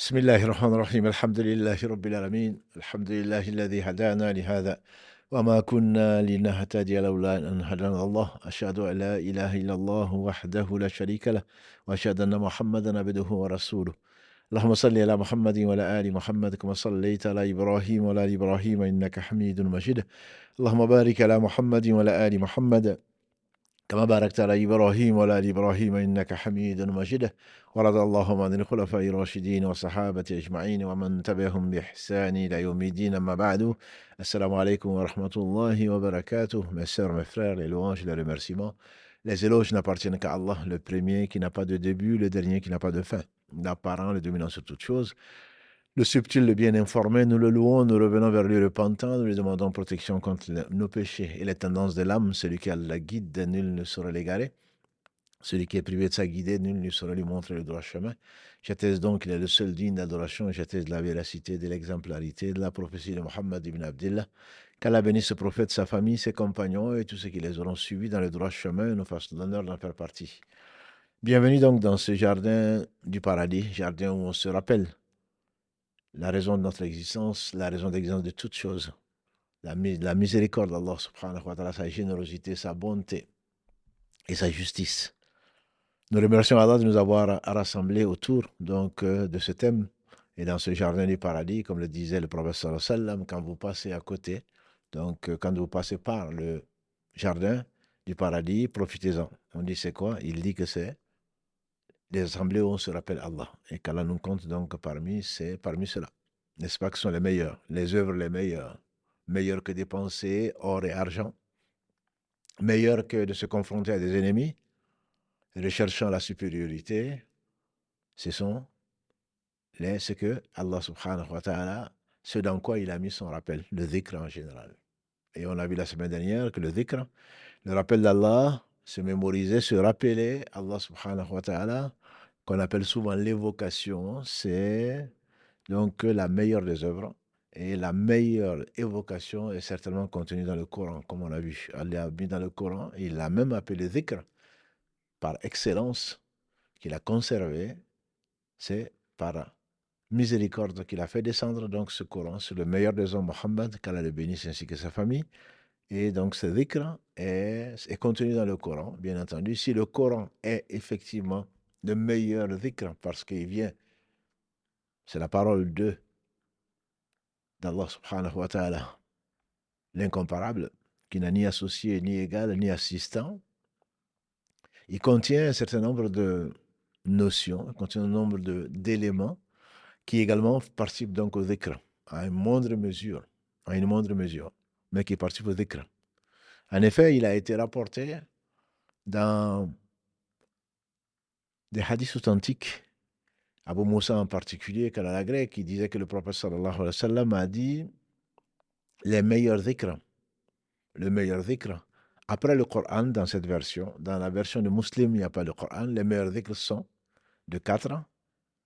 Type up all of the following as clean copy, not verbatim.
بسم الله الرحمن الرحيم الحمد لله رب العالمين الحمد لله الذي هدانا لهذا وما كنا لنهتدي لولا أن هدانا الله أشهد أن لا إله إلا الله وحده لا شريك له وأشهد أن محمدا عبده ورسوله اللهم صل على محمد وعلى آل محمد كما صليت على إبراهيم وعلى آل إبراهيم إنك حميد مجيد اللهم بارك على محمد وعلى آل محمد كما باركت على إبراهيم وعلى آل إبراهيم إنك حميد مجيد ورضى اللهم عن الخلفاء الراشدين والصحابة أجمعين ومن تبعهم بإحسان إلى يوم الدين أما بعد السلام عليكم ورحمة الله وبركاته. Mes sœurs, mes frères, les louanges, les remerciements, les éloges n'appartiennent qu'à Allah, le premier qui n'a pas de début, le dernier qui n'a pas de fin, l'apparent, le dominant sur toute chose. Le subtil, le bien informé, nous le louons, nous revenons vers lui repentant, nous lui demandons protection contre nos péchés et les tendances de l'âme. Celui qui a la guide, nul ne saurait l'égarer. Celui qui est privé de sa guidée, nul ne saurait lui montrer le droit chemin. J'atteste donc qu'il est le seul digne d'adoration et j'atteste de la véracité, de l'exemplarité, de la prophétie de Mohammed ibn Abdillah. Qu'Allah bénisse ce prophète, sa famille, ses compagnons et tous ceux qui les auront suivis dans le droit chemin et nous fasse l'honneur d'en faire partie. Bienvenue donc dans ce jardin du paradis, jardin où on se rappelle la raison de notre existence, la raison d'existence de toutes choses, la miséricorde d'Allah subhanahu wa ta'ala, sa générosité, sa bonté et sa justice. Nous remercions Allah de nous avoir rassemblés autour donc de ce thème et dans ce jardin du paradis, comme le disait le prophète sallallahu alayhi wa sallam, quand vous passez à côté, donc quand vous passez par le jardin du paradis, profitez-en. On dit c'est quoi? Il dit que c'est des assemblées où on se rappelle Allah et qu'Allah nous compte donc parmi cela. N'est-ce pas que ce sont les meilleurs, les œuvres les meilleures, meilleures que dépenser or et argent, meilleures que de se confronter à des ennemis, recherchant la supériorité, ce sont ce que Allah subhanahu wa ta'ala, ce dans quoi il a mis son rappel, le dhikr en général. Et on a vu la semaine dernière que le dhikr, le rappel d'Allah, se mémoriser, se rappeler Allah subhanahu wa ta'ala, qu'on appelle souvent l'évocation, c'est donc la meilleure des œuvres. Et la meilleure évocation est certainement contenue dans le Coran, comme on l'a vu. Allah a mis dans le Coran, et il l'a même appelé dhikr, par excellence, qu'il a conservé, c'est par miséricorde qu'il a fait descendre donc ce Coran sur le meilleur des hommes, Mohammed, qu'Allah le bénisse ainsi que sa famille. Et donc ce dhikr est contenu dans le Coran, bien entendu. Si le Coran est effectivement le meilleur dhikr, parce qu'il vient, c'est la parole d'Allah subhanahu wa ta'ala, l'incomparable, qui n'a ni associé, ni égal, ni assistant, il contient un certain nombre de notions, il contient un nombre d'éléments qui également participent donc au dhikr, à une moindre mesure, mais qui participent au dhikr. En effet, il a été rapporté dans des hadiths authentiques, Abu Moussa en particulier, Kalala Grec, qui disait que le prophète sallallahu alayhi wa sallam a dit les meilleurs dhikrs, le meilleur dhikr, après le Coran dans cette version, dans la version de Muslim, il n'y a pas de Coran, les meilleurs dhikrs sont de 4 ans,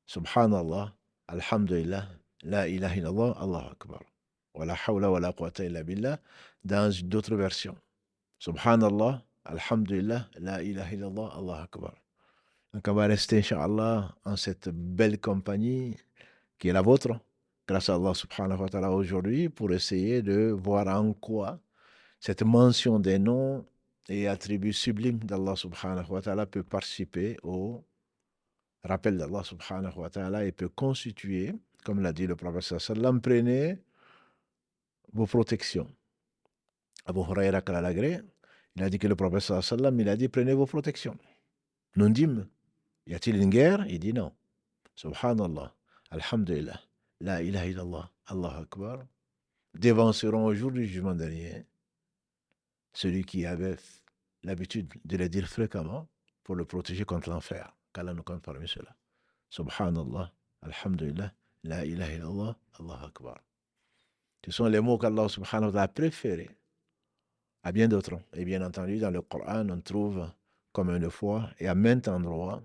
Subhanallah, Alhamdulillah, La ilaha illallah, Allahu Akbar. Wa la hawla wa la quwwata illa billah, dans d'autres versions. Subhanallah, Alhamdulillah, La ilaha illallah, Allahu Akbar. Donc on va rester, Inch'Allah, en cette belle compagnie qui est la vôtre, grâce à Allah subhanahu wa ta'ala aujourd'hui, pour essayer de voir en quoi cette mention des noms et attributs sublimes d'Allah subhanahu wa ta'ala peut participer au rappel d'Allah subhanahu wa ta'ala et peut constituer, comme l'a dit le prophète sallallahu alayhi wa sallam, prenez vos protections. Abu Huraira Kalalagré, il a dit que le prophète sallallahu alayhi wa sallam, il a dit prenez vos protections. Nous dîmes, y a-t-il une guerre? Il dit non. Subhanallah, Alhamdulillah, La ilaha illallah, Allahu Akbar, dévanceront au jour du jugement dernier celui qui avait l'habitude de le dire fréquemment pour le protéger contre l'enfer. Qu'Allah nous compte parmi cela. Subhanallah, Alhamdulillah, La ilaha illallah, Allahu Akbar. Ce sont les mots qu'Allah subhanahu wa ta'ala a préférés à bien d'autres. Et bien entendu, dans le Coran, on trouve comme une fois et à maints endroits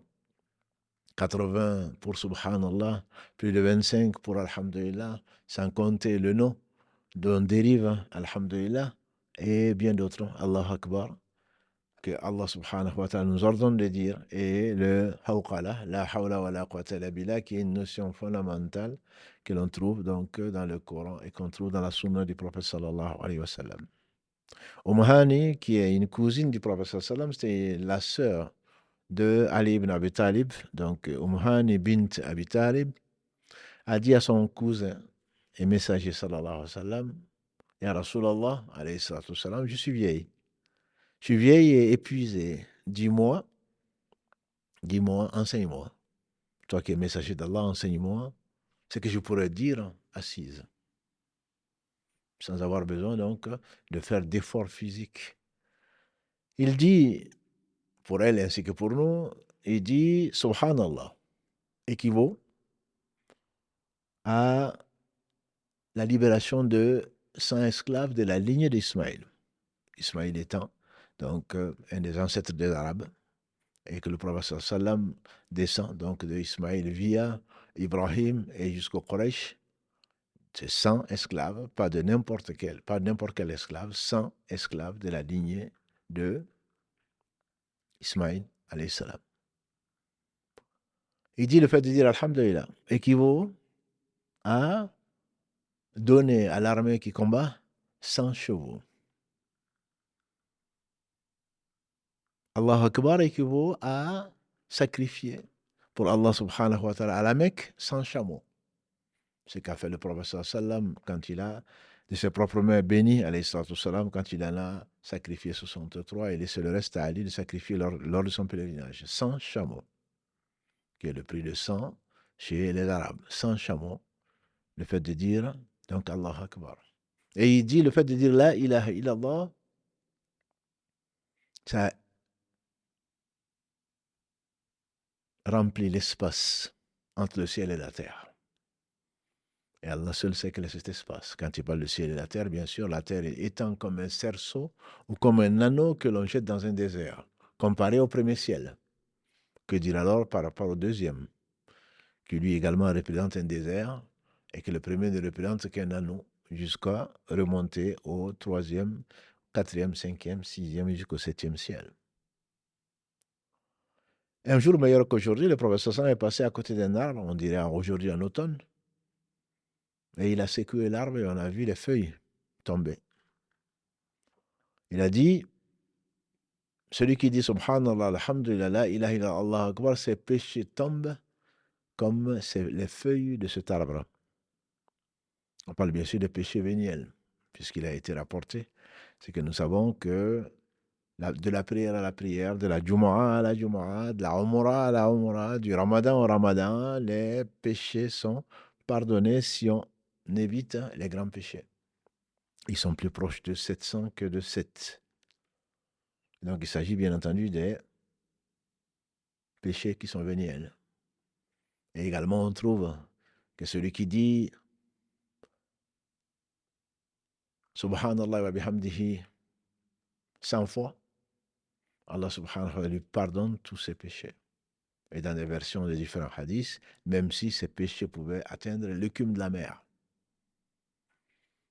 80 pour Subhanallah, plus de 25 pour Alhamdulillah, sans compter le nom dont dérive Alhamdulillah et bien d'autres, Allah Akbar. que Allah subhanahu wa ta'ala nous ordonne de dire, et le hawqala, la hawla wa la quwwata illa billah, qui est une notion fondamentale que l'on trouve donc dans le Coran et qu'on trouve dans la sunna du prophète sallallahu alayhi wa sallam. Hani, qui est une cousine du prophète sallallahu alayhi wa sallam, c'était la sœur de Ali ibn Abi Talib. Donc Hani bint Abi Talib a dit à son cousin et messager sallallahu alayhi wa sallam, Ya Rasulallah, alayhi salatu wa sallam, je suis vieille. Je suis vieille et épuisée. Dis-moi, enseigne-moi. Toi qui es messager d'Allah, enseigne-moi ce que je pourrais dire assise, sans avoir besoin donc de faire d'efforts physiques. Il dit, pour elle ainsi que pour nous, il dit Subhanallah, équivaut à la libération de 100 esclaves de la lignée d'Ismaïl. Ismaïl étant donc un des ancêtres des Arabes, et que le prophète sallam descend donc de Ismaïl via Ibrahim et jusqu'au Quraysh. C'est 100 esclaves, pas n'importe quel esclave, 100 esclaves de la lignée de Ismaïl alayhi salam. Il dit le fait de dire Alhamdulillah équivaut à donner à l'armée qui combat 100 chevaux. Allah Akbar équivaut à sacrifier pour Allah subhanahu wa ta'ala à la Mecque 100 chameaux. Ce qu'a fait le prophète sallam quand il a, de ses propres mains bénies, alayhi sallam, quand il en a sacrifié 63 et laissé le reste à Ali de sacrifier lors de son pèlerinage. 100 chameaux, qui est le prix de 100 chez les Arabes. 100 chameaux, le fait de dire, donc Allah Akbar. Et il dit, le fait de dire La ilaha illallah, ça remplit l'espace entre le ciel et la terre. Et Allah seul sait quel est cet espace. Quand il parle du ciel et la terre, bien sûr, la terre étant comme un cerceau ou comme un anneau que l'on jette dans un désert, comparé au premier ciel. Que dire alors par rapport au deuxième, qui lui également représente un désert, et que le premier ne représente qu'un anneau, jusqu'à remonter au troisième, quatrième, cinquième, sixième, jusqu'au septième ciel. Un jour meilleur qu'aujourd'hui, le prophète sallam est passé à côté d'un arbre, on dirait aujourd'hui en automne, et il a secoué l'arbre et on a vu les feuilles tomber. Il a dit, celui qui dit Subhanallah, Alhamdulillah, la ilaha illallah, Allah Akbar, ses péchés tombent comme les feuilles de cet arbre. On parle bien sûr de péché véniel, puisqu'il a été rapporté. C'est que nous savons que de la prière à la prière, de la Jumu'ah à la Jumu'ah, de la Umrah à la Umrah, du Ramadan au Ramadan, les péchés sont pardonnés si on évite les grands péchés. Ils sont plus proches de 700 que de 7. Donc il s'agit bien entendu des péchés qui sont véniels. Et également on trouve que celui qui dit Subhanallah wa bihamdihi 100 fois, Allah subhanahu wa ta'ala lui pardonne tous ses péchés. Et dans des versions de différents hadiths, même si ces péchés pouvaient atteindre l'écume de la mer.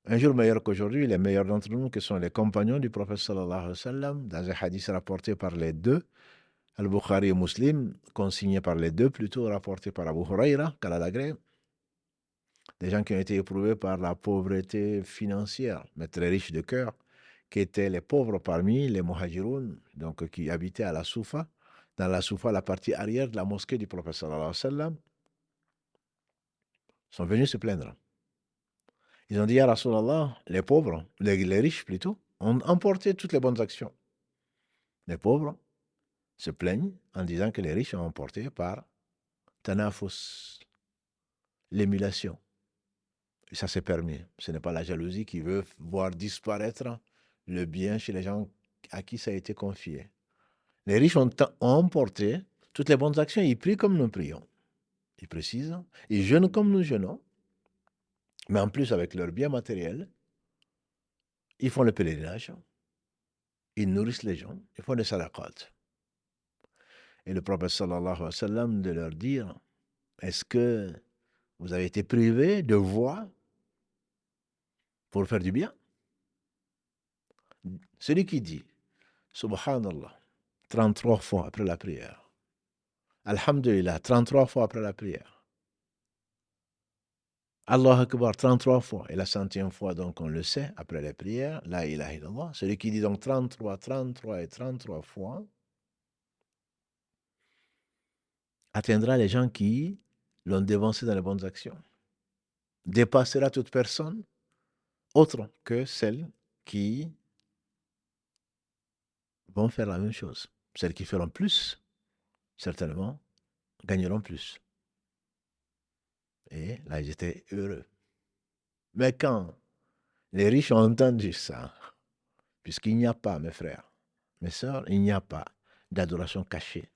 Un jour meilleur qu'aujourd'hui, les meilleurs d'entre nous, que sont les compagnons du prophète sallallahu alayhi wa sallam, dans un hadith rapporté par les deux, Al-Bukhari et Muslim, consigné par les deux, plutôt rapporté par Abu Huraira, qu'Allah l'agrée, des gens qui ont été éprouvés par la pauvreté financière, mais très riches de cœur, qui étaient les pauvres parmi les Muhajiroun, donc qui habitaient à la Soufa, dans la Soufa, la partie arrière de la mosquée du prophète sallallahu alayhi wa sallam, sont venus se plaindre. Ils ont dit à Rasulallah, les pauvres, les riches plutôt, ont emporté toutes les bonnes actions. Les pauvres se plaignent en disant que les riches ont emporté par tanafus, l'émulation. Et ça c'est permis. Ce n'est pas la jalousie qui veut voir disparaître le bien chez les gens à qui ça a été confié. Les riches ont emporté toutes les bonnes actions. Ils prient comme nous prions. Ils précisent. Ils jeûnent comme nous jeûnons. Mais en plus, avec leur bien matériel, ils font le pèlerinage. Ils nourrissent les gens. Ils font des sadaqat. Et le prophète sallallahu alayhi wa sallam de leur dire, est-ce que vous avez été privés de voix pour faire du bien? Celui qui dit Subhanallah, 33 fois après la prière. Alhamdulillah, 33 fois après la prière. Allah Akbar, 33 fois. Et la centième fois, donc, on le sait, après la prière, la ilaha illallah. Celui qui dit donc 33, 33 et 33 fois, atteindra les gens qui l'ont devancé dans les bonnes actions. Dépassera toute personne autre que celles qui vont faire la même chose. Celles qui feront plus, certainement, gagneront plus. Et là, ils étaient heureux. Mais quand les riches ont entendu ça, puisqu'il n'y a pas, mes frères, mes sœurs, il n'y a pas d'adoration cachée.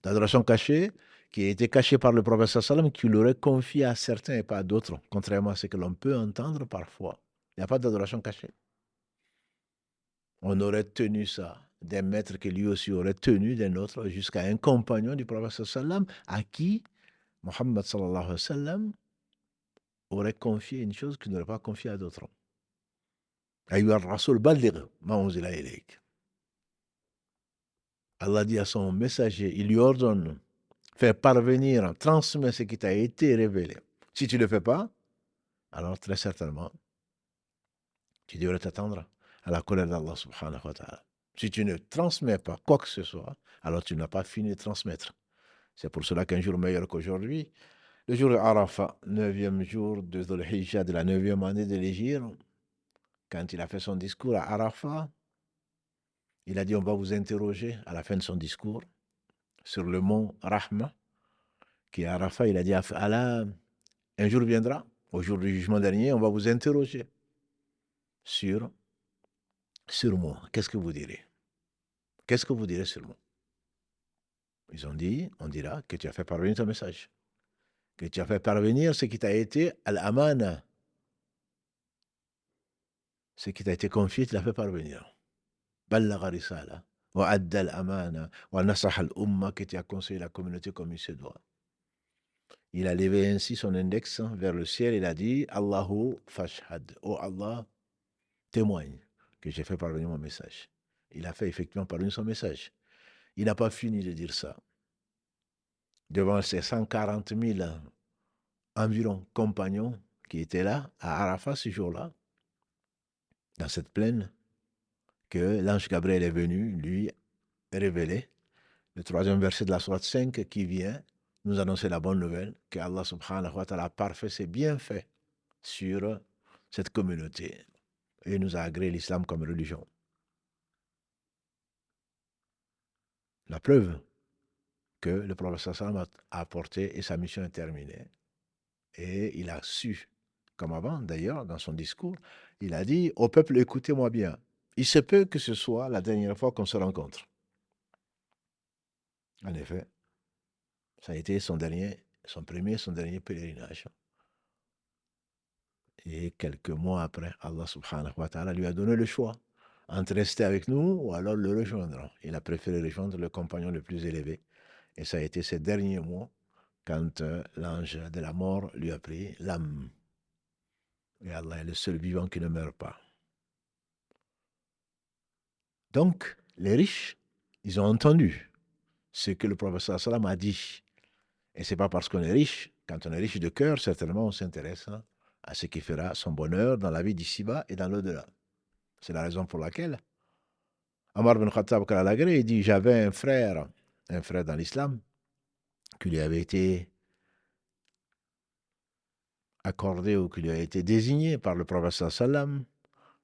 D'adoration cachée qui a été cachée par le prophète sallam, qui l'aurait confiée à certains et pas à d'autres, contrairement à ce que l'on peut entendre parfois. Il n'y a pas d'adoration cachée. On aurait tenu ça d'un maître que lui aussi aurait tenu d'un autre, jusqu'à un compagnon du prophète sallam à qui Mohammed sallallahu alayhi wa sallam aurait confié une chose qu'il n'aurait pas confiée à d'autres. Ayyuha ar-rasul balligh ma unzila ilayk. Allah dit à son messager, il lui ordonne, fais parvenir, transmets ce qui t'a été révélé. Si tu ne le fais pas, alors très certainement, tu devrais t'attendre à la colère d'Allah subhanahu wa ta'ala. Si tu ne transmets pas quoi que ce soit, alors tu n'as pas fini de transmettre. C'est pour cela qu'un jour meilleur qu'aujourd'hui, le jour de Arafat, 9e jour de Dhul Hijjah de la 9e année de l'Hégire, quand il a fait son discours à Arafat, il a dit, on va vous interroger à la fin de son discours sur le mont Rahma, qui est à Arafat. Il a dit, Allah, un jour viendra, au jour du jugement dernier, on va vous interroger sur moi. Qu'est-ce que vous direz? Qu'est-ce que vous direz sur moi? Ils ont dit, on dira que tu as fait parvenir ton message, que tu as fait parvenir ce qui t'a été al-amana, ce qui t'a été confié, tu l'as fait parvenir. Ballagha risala, wa adda al-amana, wa nasaha al-umma, que tu as conseillé la communauté comme il se doit. Il a levé ainsi son index vers le ciel, il a dit, Allahu fashhad, oh Allah, témoigne que j'ai fait parvenir mon message. Il a fait effectivement parvenir son message. Il n'a pas fini de dire ça. Devant ses 140 000 environ compagnons qui étaient là, à Arafat ce jour-là, dans cette plaine, que l'ange Gabriel est venu lui révéler le 3e verset de la sourate 5 qui vient nous annoncer la bonne nouvelle que Allah subhanahu wa ta'ala a parfait ses bienfaits sur cette communauté et nous a agréé l'islam comme religion. La preuve que le prophète sallam a apporté et sa mission est terminée. Et il a su, comme avant d'ailleurs, dans son discours, il a dit au peuple, écoutez-moi bien, il se peut que ce soit la dernière fois qu'on se rencontre. En effet, ça a été son dernier pèlerinage. Et quelques mois après, Allah subhanahu wa ta'ala lui a donné le choix entre rester avec nous ou alors le rejoindre. Il a préféré rejoindre le compagnon le plus élevé. Et ça a été ces derniers mois quand l'ange de la mort lui a pris l'âme. Et Allah est le seul vivant qui ne meurt pas. Donc, les riches, ils ont entendu ce que le prophète sallam a dit. Et ce n'est pas parce qu'on est riche, quand on est riche de cœur, certainement on s'intéresse à ce qui fera son bonheur dans la vie d'ici-bas et dans l'au-delà. C'est la raison pour laquelle Omar bin Khattab Kalalagré, il dit, j'avais un frère dans l'islam, qui lui avait été accordé ou qui lui a été désigné par le prophète sallam.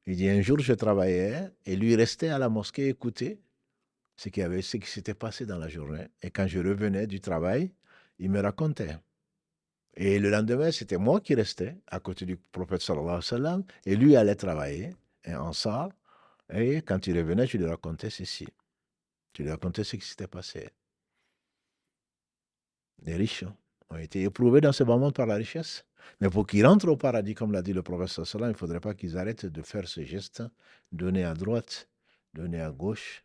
Il dit, un jour je travaillais et lui restait à la mosquée écouter ce qui s'était passé dans la journée. Et quand je revenais du travail, il me racontait. Et le lendemain, c'était moi qui restais à côté du prophète sallallahu alayhi wa sallam, et lui allait travailler en salle. Et quand il revenait, je lui racontais ceci. Je lui racontais ce qui s'était passé. Les riches ont été éprouvés dans ce moment par la richesse. Mais pour qu'ils rentrent au paradis, comme l'a dit le prophète sallallahu alayhi wa sallam, il ne faudrait pas qu'ils arrêtent de faire ce geste, donner à droite, donner à gauche,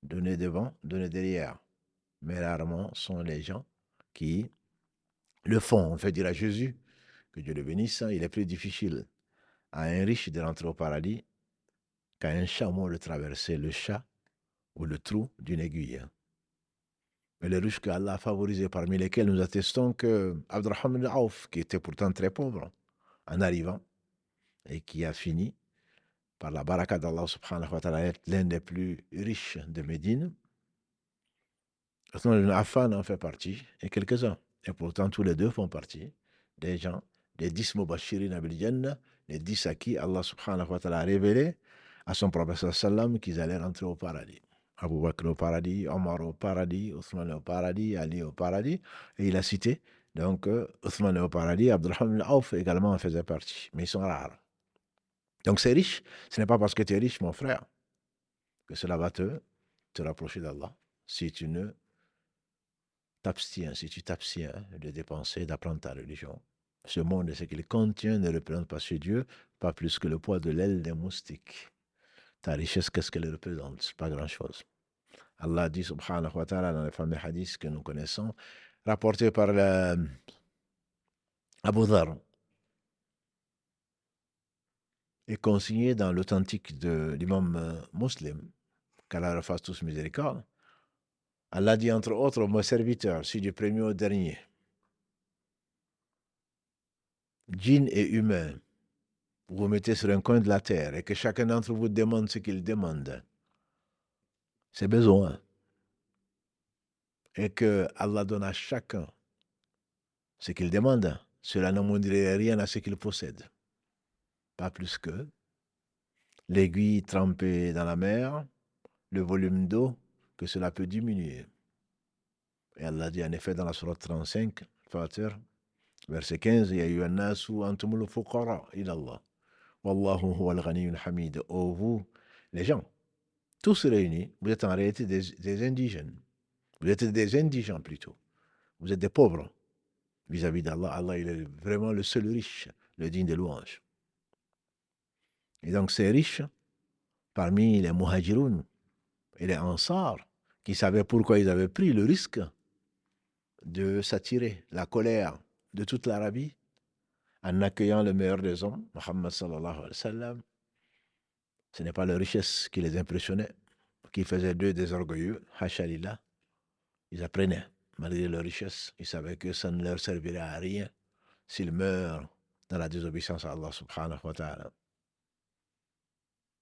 donner devant, donner derrière. Mais rarement sont les gens qui le font. On fait dire à Jésus, que Dieu le bénisse, il est plus difficile à un riche de rentrer au paradis qu'à un chameau de traverser le chat ou le trou d'une aiguille. Mais les riches qu'Allah a favorisés, parmi lesquels nous attestons que Abdurrahman ibn Auf, qui était pourtant très pauvre en arrivant, et qui a fini par la baraka d'Allah subhanahu wa ta'ala être l'un des plus riches de Médine, Othman ibn Affan en fait partie, et quelques-uns. Et pourtant, tous les deux font partie des gens, des 10 Mubashirin bil Jannah, les 10 à qui Allah subhanahu wa ta'ala a révélé à son prophète sallam qu'ils allaient rentrer au paradis. Abu Bakr au paradis, Omar au paradis, Othman au paradis, Ali au paradis, et il a cité donc Othman au paradis, Abdurrahman ibn Auf également en faisait partie, mais ils sont rares. Donc c'est riche, ce n'est pas parce que tu es riche, mon frère, que cela va te rapprocher d'Allah. Si tu ne t'abstiens, si tu t'abstiens de dépenser, d'apprendre ta religion, ce monde et ce qu'il contient ne représente pas chez Dieu, pas plus que le poids de l'aile des moustiques. Ta richesse, qu'est-ce qu'elle représente? Pas grand-chose. Allah dit, subhanahu wa ta'ala, dans les fameux hadiths que nous connaissons, rapportés par Abu Dhar, et consigné dans l'authentique de l'imam Muslim, qu'Allah leur fasse tous miséricorde. Allah dit entre autres, mes serviteurs, si du premier au dernier, djinns et humains, vous vous mettez sur un coin de la terre et que chacun d'entre vous demande ce qu'il demande, ses besoins, et que Allah donne à chacun ce qu'il demande, cela n'amoindrirait rien à ce qu'il possède. Pas plus que l'aiguille trempée dans la mer, le volume d'eau que cela peut diminuer. Et Allah dit en effet dans la sourate 35, Fatir, verset 15, Ya ayyuhan nasu antumul fuqara ila Allah. Wallahu huwal ghaniyyul hamid. Oh vous, les gens, tous réunis, vous êtes en réalité des indigènes. Vous êtes des indigents plutôt. Vous êtes des pauvres vis-à-vis d'Allah. Allah, il est vraiment le seul riche, le digne de louange. Et donc ces riches, parmi les muhajiroun et les ansar, qui savaient pourquoi ils avaient pris le risque de s'attirer la colère de toute l'Arabie en accueillant le meilleur des hommes, Muhammad sallallahu alayhi wa sallam, ce n'est pas leur richesse qui les impressionnait, qui faisait d'eux des orgueilleux, hachalillah. Ils apprenaient, malgré leur richesse, ils savaient que ça ne leur servirait à rien s'ils meurent dans la désobéissance à Allah subhanahu wa ta'ala.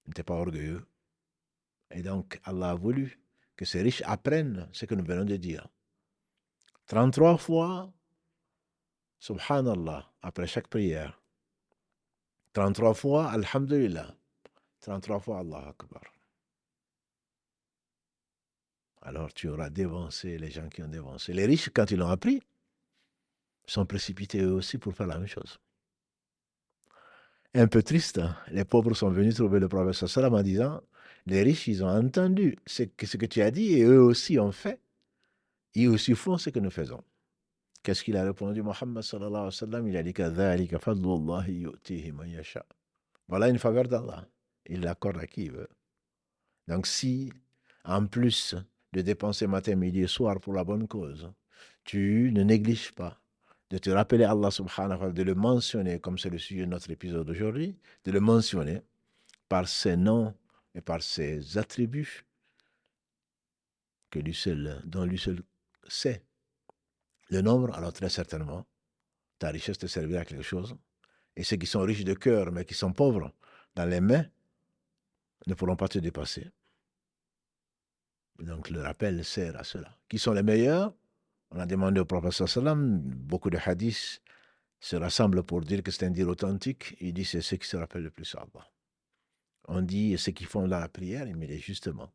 Ils n'étaient pas orgueilleux. Et donc, Allah a voulu que ces riches apprennent ce que nous venons de dire. 33 fois, subhanallah, après chaque prière. 33 fois, alhamdulillah. 33 fois, Allah Akbar. Alors tu auras dévancé les gens qui ont dévancé. Les riches, quand ils l'ont appris, sont précipités eux aussi pour faire la même chose. Un peu triste, hein, les pauvres sont venus trouver le prophète sallam en disant, les riches, ils ont entendu ce que tu as dit et eux aussi ont fait. Ils aussi font ce que nous faisons. Qu'est-ce qu'il a répondu, Muhammad sallallahu alayhi wa sallam? Il a dit, كَذَلِكَ فَضْلُ اللَّهِ يُؤْتِيهِ مَنْ يَشَاءُ. Voilà une faveur d'Allah. Il l'accorde à qui il veut. Donc si, en plus de dépenser matin, midi et soir pour la bonne cause, tu ne négliges pas de te rappeler Allah subhanahu wa ta'ala, de le mentionner, comme c'est le sujet de notre épisode d'aujourd'hui, de le mentionner par ses noms et par ses attributs que lui seul, dont lui seul sait le nombre, alors très certainement, ta richesse te servira à quelque chose. Et ceux qui sont riches de cœur, mais qui sont pauvres dans les mains, ne pourront pas te dépasser. Donc le rappel sert à cela. Qui sont les meilleurs? On a demandé au prophète sallam, beaucoup de hadiths se rassemblent pour dire que c'est un dire authentique. Il dit c'est ceux qui se rappellent le plus à Allah. On dit ceux qui font dans la prière, mais il est justement.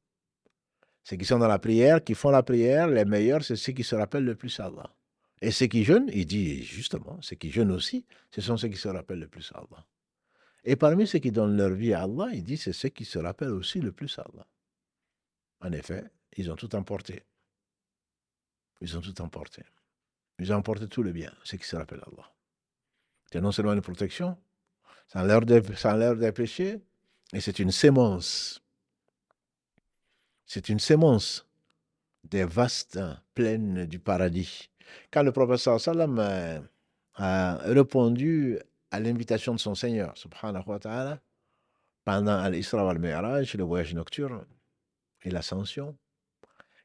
Ceux qui sont dans la prière, qui font la prière, les meilleurs, c'est ceux qui se rappellent le plus à Allah. Et ceux qui jeûnent, il dit justement, ceux qui jeûnent aussi, ce sont ceux qui se rappellent le plus à Allah. Et parmi ceux qui donnent leur vie à Allah, il dit c'est ceux qui se rappellent aussi le plus à Allah. En effet, ils ont tout emporté. Ils ont tout emporté. Ils ont emporté tout le bien, ceux qui se rappellent Allah. C'est non seulement une protection, ça enlève des péchés, et c'est une sémence. C'est une sémence des vastes plaines du paradis. Quand le prophète sallam a répondu à l'invitation de son Seigneur, subhanahu wa ta'ala, pendant l'Isra wal Mi'raj, le voyage nocturne, et l'ascension.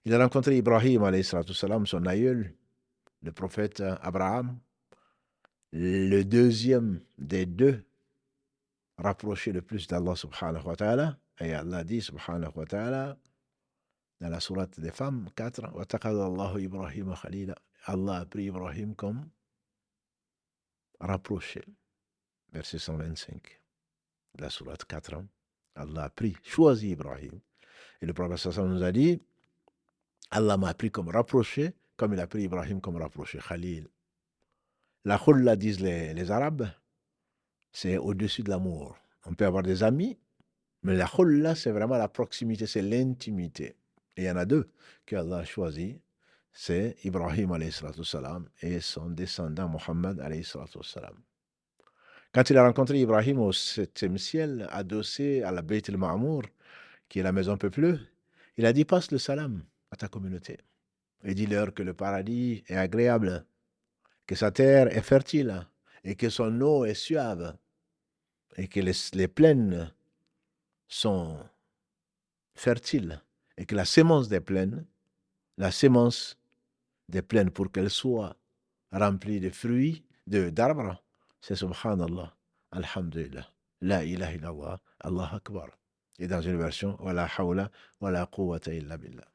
Il a rencontré Ibrahim, alayhi salatu salam, son aïeul, le prophète Abraham, le deuxième des deux rapprochés le plus d'Allah subhanahu wa ta'ala. Et Allah dit subhanahu wa ta'ala dans la sourate des femmes 4, wa taqadda Allahu Ibrahim khalila. Allah a pris Ibrahim comme rapproché. Verset 125. La sourate 4. Allah a pris, choisi Ibrahim. Et le prophète sallallahu nous a dit, Allah m'a pris comme rapproché, comme il a pris Ibrahim comme rapproché, Khalil. La khulla, disent les Arabes, c'est au-dessus de l'amour. On peut avoir des amis, mais la khulla, c'est vraiment la proximité, c'est l'intimité. Et il y en a deux qu'Allah a choisi, c'est Ibrahim alayhi salatu salam et son descendant Mohammed alayhi salatu salam. Quand il a rencontré Ibrahim au septième ciel, adossé à la Bayt al-Ma'mour, qui est la maison peuplée, il a dit, passe le salam à ta communauté et dis-leur que le paradis est agréable, que sa terre est fertile et que son eau est suave et que les plaines sont fertiles et que la sémence des plaines pour qu'elle soit remplie de fruits, d'arbres, c'est subhanallah, alhamdulillah, la ilaha illallah, Allah akbar. Et dans une version, wala hawla wala quwwata illa billah.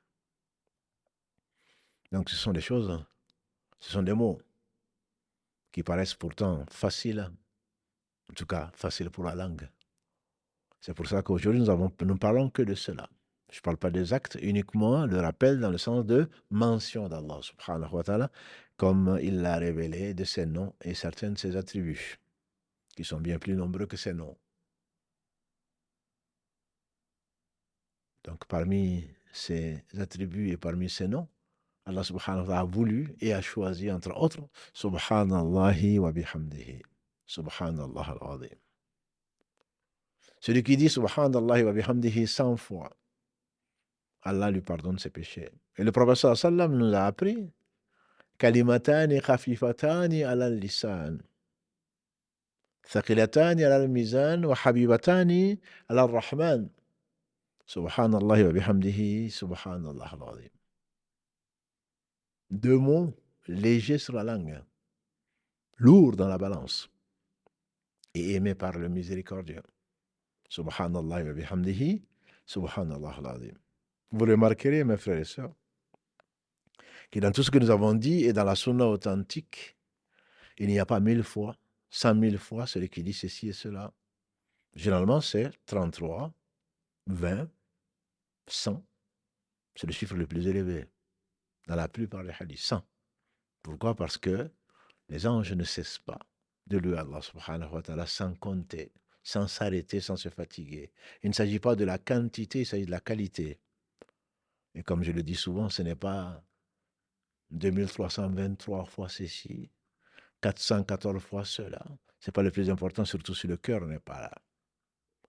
Donc ce sont des choses, ce sont des mots qui paraissent pourtant faciles, en tout cas faciles pour la langue. C'est pour ça qu'aujourd'hui nous parlons que de cela. Je ne parle pas des actes, uniquement le rappel dans le sens de mention d'Allah subhanahu wa ta'ala, comme il l'a révélé de ses noms et certains de ses attributs, qui sont bien plus nombreux que ses noms. Donc parmi ses attributs et parmi ses noms, Allah subhanahu wa ta'ala a voulu et a choisi entre autres Subhanallahi wa bihamdihi. Subhanallah al-azim. Celui qui dit Subhanallahi wa bihamdihi 100 fois, Allah lui pardonne ses péchés. Et le prophète sallam nous a appris Kalimatani khafifatani ala lisan, thaqilatani ala al-mizan wa habibatani ala al-rahman. Subhanallahi wa bihamdihi, subhanallah al-azim. Deux mots légers sur la langue, lourds dans la balance et aimés par le miséricordieux. Subhanallah wa bihamdihi, subhanallah al-azim. Vous remarquerez, mes frères et sœurs, que dans tout ce que nous avons dit et dans la sunna authentique, il n'y a pas 1000 fois, 100 000 fois celui qui dit ceci et cela. Généralement, c'est 33, 20, 100. C'est le chiffre le plus élevé dans la plupart des hadiths. 100. Pourquoi? Parce que les anges ne cessent pas de louer Allah subhanahu wa ta'ala sans compter, sans s'arrêter, sans se fatiguer. Il ne s'agit pas de la quantité, il s'agit de la qualité. Et comme je le dis souvent, ce n'est pas 2323 fois ceci, 414 fois cela. Ce n'est pas le plus important, surtout si le cœur n'est pas là.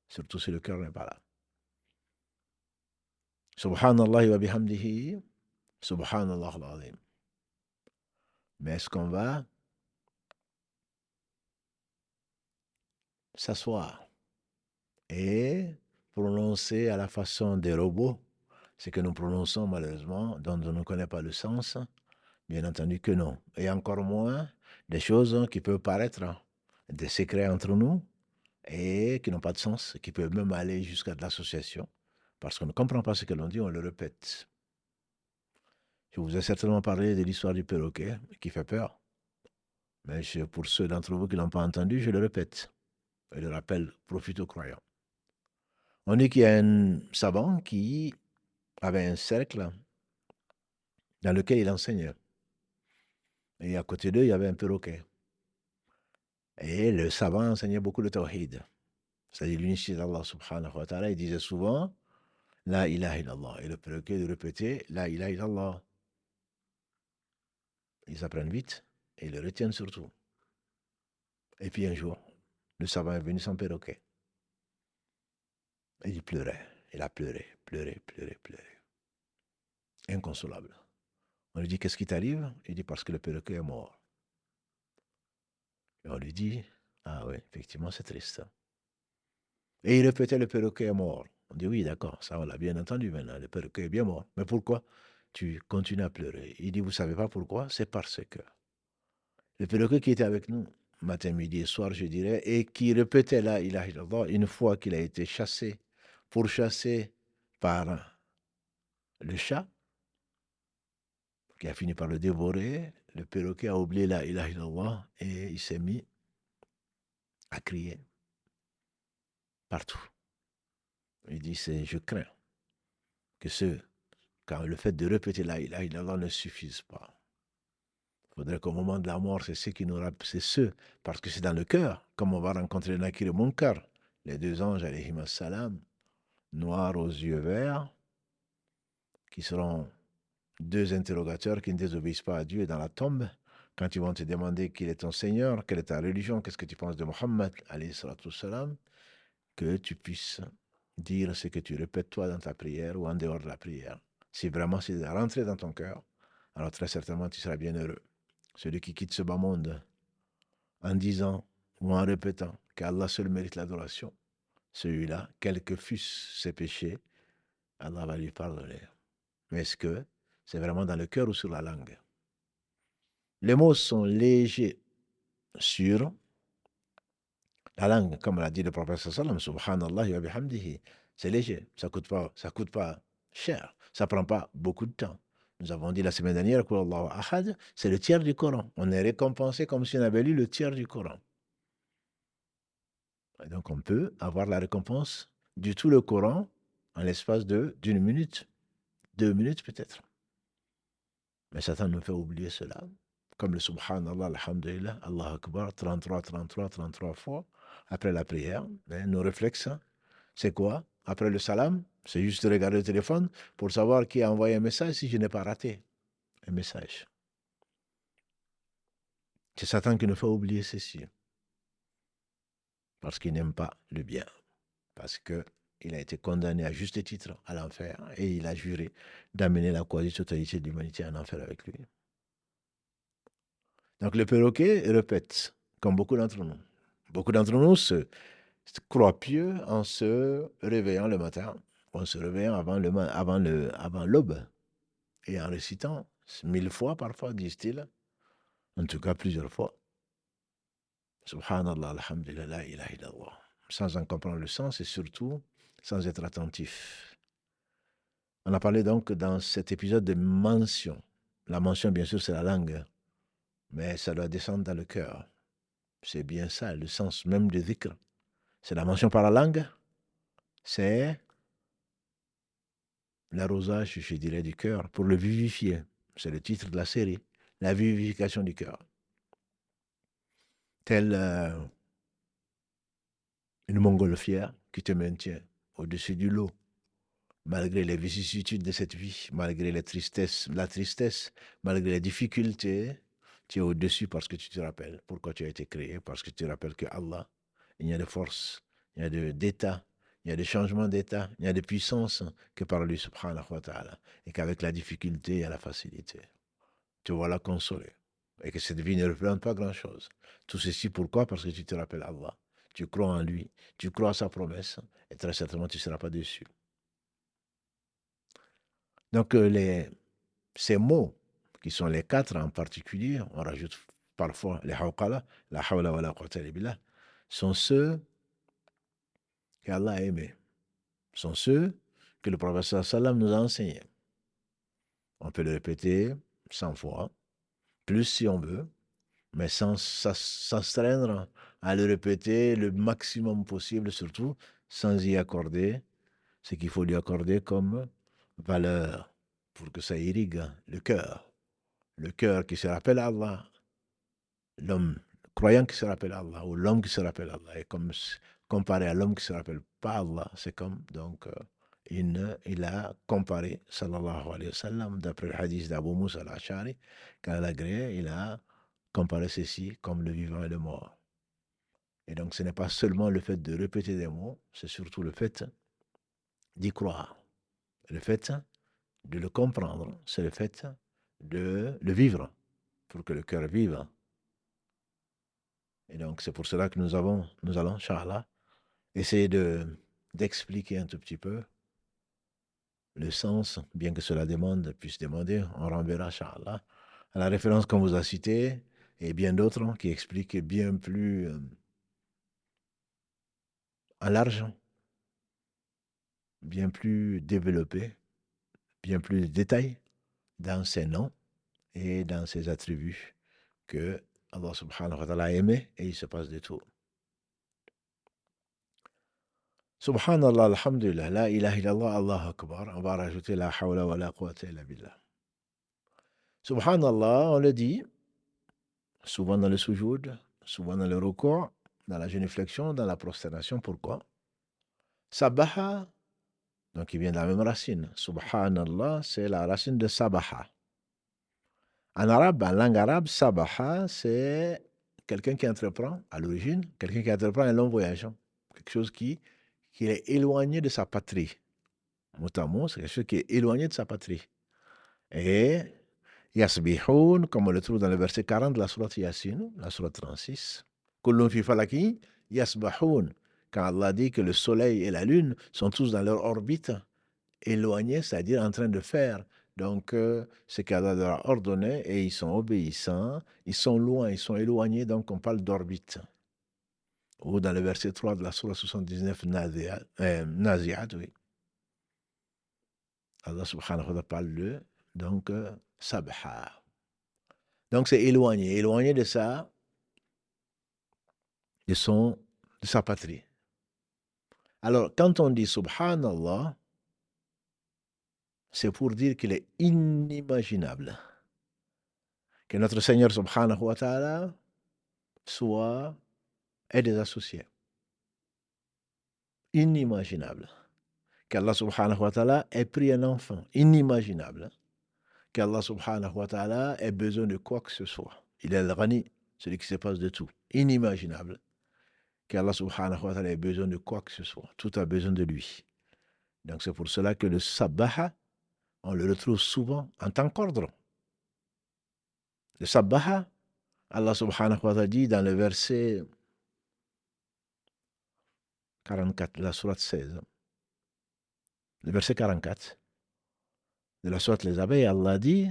Surtout si le cœur n'est pas là. Subhanallah wa bihamdihi, subhanallah al-azim. Mais est-ce qu'on va s'asseoir et prononcer à la façon des robots ce que nous prononçons malheureusement, dont on ne connaît pas le sens? Bien entendu que non. Et encore moins des choses qui peuvent paraître des secrets entre nous et qui n'ont pas de sens, qui peuvent même aller jusqu'à de l'association. Parce qu'on ne comprend pas ce que l'on dit, on le répète. Je vous ai certainement parlé de l'histoire du perroquet, qui fait peur. Mais pour ceux d'entre vous qui ne l'ont pas entendu, je le répète. Et le rappel profite aux croyants. On dit qu'il y a un savant qui avait un cercle dans lequel il enseignait. Et à côté d'eux, il y avait un perroquet. Et le savant enseignait beaucoup le tawhid, c'est-à-dire l'unicité d'Allah subhanahu wa ta'ala. Il disait souvent La ilaha illallah. Et le perroquet de répéter La ilaha illallah. Ils apprennent vite et ils le retiennent surtout. Et puis un jour, le savant est venu sans perroquet. Et il pleurait. Il a pleuré, pleuré, pleuré, pleuré. Inconsolable. On lui dit Qu'est-ce qui t'arrive? Il dit Parce que le perroquet est mort. Et on lui dit Ah oui, effectivement, c'est triste. Et il répétait Le perroquet est mort. On dit oui, d'accord, ça on l'a bien entendu maintenant, le perroquet est bien mort. Mais pourquoi tu continues à pleurer? Il dit, vous savez pas pourquoi? C'est parce que le perroquet qui était avec nous, matin, midi et soir, je dirais, et qui répétait la ilaha illallah, une fois qu'il a été chassé, pourchassé par le chat, qui a fini par le dévorer, le perroquet a oublié la ilaha illallah et il s'est mis à crier partout. Il dit, je crains que quand le fait de répéter la ilaha illallah ne suffise pas. Il faudrait qu'au moment de la mort, c'est ceux, parce que c'est dans le cœur, comme on va rencontrer Nakir et Munkar, les deux anges, alayhim salam, noirs aux yeux verts, qui seront deux interrogateurs qui ne désobéissent pas à Dieu dans la tombe, quand ils vont te demander qui est ton Seigneur, quelle est ta religion, qu'est-ce que tu penses de Mohammed, alayhi salatu salam, que tu puisses dire ce que tu répètes toi dans ta prière ou en dehors de la prière. Si vraiment c'est rentré dans ton cœur, alors très certainement tu seras bien heureux. Celui qui quitte ce bas monde en disant ou en répétant qu'Allah seul mérite l'adoration, celui-là, quels que fussent ses péchés, Allah va lui pardonner. Mais est-ce que c'est vraiment dans le cœur ou sur la langue? Les mots sont légers sur la langue, comme l'a dit le prophète sallam, subhanallah wa bihamdihi. C'est léger, ça coûte pas cher, ça prend pas beaucoup de temps. Nous avons dit la semaine dernière que Allahu Ahad, c'est le tiers du Coran. On est récompensé comme si on avait lu le tiers du Coran. Et donc on peut avoir la récompense du tout le Coran en l'espace d'une minute, 2 minutes peut-être. Mais Satan nous fait oublier cela. Comme le Subhanallah, Alhamdulillah, Allah Akbar, 33 fois après la prière. Mais nos réflexes, c'est quoi? Après le salam, c'est juste de regarder le téléphone pour savoir qui a envoyé un message si je n'ai pas raté un message. C'est Satan qui nous fait oublier ceci. Parce qu'il n'aime pas le bien. Parce qu'il a été condamné à juste titre à l'enfer et il a juré d'amener la quasi-totalité de l'humanité en enfer avec lui. Donc le perroquet répète, comme beaucoup d'entre nous. Beaucoup d'entre nous se croient pieux en se réveillant le matin, en se réveillant avant l'aube, et en récitant 1000 fois parfois, disent-ils, en tout cas plusieurs fois. Subhanallah, alhamdulillah, la ilaha illallah. Sans en comprendre le sens et surtout sans être attentif. On a parlé donc dans cet épisode de mention. La mention, bien sûr, c'est la langue, mais ça doit descendre dans le cœur. C'est bien ça, le sens même du dhikr. C'est la mention par la langue, c'est l'arrosage, je dirais, du cœur pour le vivifier. C'est le titre de la série, la vivification du cœur. Telle une montgolfière qui te maintient au-dessus du lot, malgré les vicissitudes de cette vie, malgré la tristesse, malgré les difficultés, tu es au-dessus parce que tu te rappelles pourquoi tu as été créé, parce que tu te rappelles que Allah, il y a de force, il y a d'état, il y a de changement d'état, il y a de puissance que par lui, subhanahu wa ta'ala, et qu'avec la difficulté, il y a la facilité. Te voilà consolé, et que cette vie ne représente pas grand-chose. Tout ceci, pourquoi? Parce que tu te rappelles Allah, tu crois en lui, tu crois à sa promesse, et très certainement, tu ne seras pas déçu. Donc, ces mots, qui sont les 4 en particulier, on rajoute parfois les hawqala, la hawla wa la quwwata illa billah, sont ceux qu'Allah a aimés, sont ceux que le prophète sallam nous a enseignés. On peut le répéter 100 fois, plus si on veut, mais sans s'astreindre à le répéter le maximum possible, surtout sans y accorder ce qu'il faut lui accorder comme valeur pour que ça irrigue le cœur. Le cœur qui se rappelle Allah, l'homme croyant qui se rappelle Allah, ou l'homme qui se rappelle Allah, et comme comparé à l'homme qui se rappelle pas Allah, c'est comme, donc, il a comparé, sallallahu alayhi wa sallam, d'après le hadith d'Abu Musa al-Ash'ari, quand il a agréé, il a comparé ceci comme le vivant et le mort. Et donc, ce n'est pas seulement le fait de répéter des mots, c'est surtout le fait d'y croire. Le fait de le comprendre, c'est le fait de le vivre, pour que le cœur vive. Et donc, c'est pour cela que nous allons, Inch'Allah, essayer d'expliquer un tout petit peu le sens, bien que cela puisse demander, on renverra, Inch'Allah, à la référence qu'on vous a citée et bien d'autres qui expliquent bien plus en large, bien plus développé, bien plus de détails dans ses noms et dans ses attributs que Allah subhanahu wa ta'ala a aimé et il se passe de tout. Subhanallah, alhamdulillah, la ilaha illallah, Allahu akbar. On va rajouter la hawla wa la quwwata illa billah. Subhanallah, on le dit souvent dans le sujoud, souvent dans le recours, dans la génuflexion, dans la prosternation. Pourquoi? Sabaha, donc il vient de la même racine. Subhanallah, c'est la racine de sabaha. En arabe, en langue arabe, sabaha, c'est quelqu'un qui entreprend, à l'origine, quelqu'un qui entreprend un long voyage. Quelque chose qui est éloigné de sa patrie. Mot à mot, c'est quelque chose qui est éloigné de sa patrie. Et Yasbihoun, comme on le trouve dans le verset 40 de la sourate Yasin, la sourate 36. Kullun fi falaki yasbahoun. Quand Allah dit que le soleil et la lune sont tous dans leur orbite, éloignés, c'est-à-dire en train de faire. Donc, ce qu'Allah leur a ordonné et ils sont obéissants, ils sont loin, ils sont éloignés, donc on parle d'orbite. Ou dans le verset 3 de la sourate 79, Nazi'at, oui. Allah subhanahu wa ta'ala parle de, donc, sabha. Donc, c'est éloigné, éloigné de ça, de sa patrie. Alors, quand on dit subhanallah, c'est pour dire qu'il est inimaginable que notre Seigneur subhanahu wa ta'ala ait des associés. Inimaginable. Qu'Allah subhanahu wa ta'ala ait pris un enfant. Inimaginable. Qu'Allah subhanahu wa ta'ala ait besoin de quoi que ce soit. Il est le Ghani, celui qui se passe de tout. Inimaginable. Qu'Allah subhanahu wa ta'ala ait besoin de quoi que ce soit. Tout a besoin de lui. Donc c'est pour cela que le sabbaha, on le retrouve souvent en tant qu'ordre. Le sabbaha, Allah subhanahu wa ta'ala dit dans le verset 44, la sourate 16, le verset 44 de la sourate Les Abeilles, Allah dit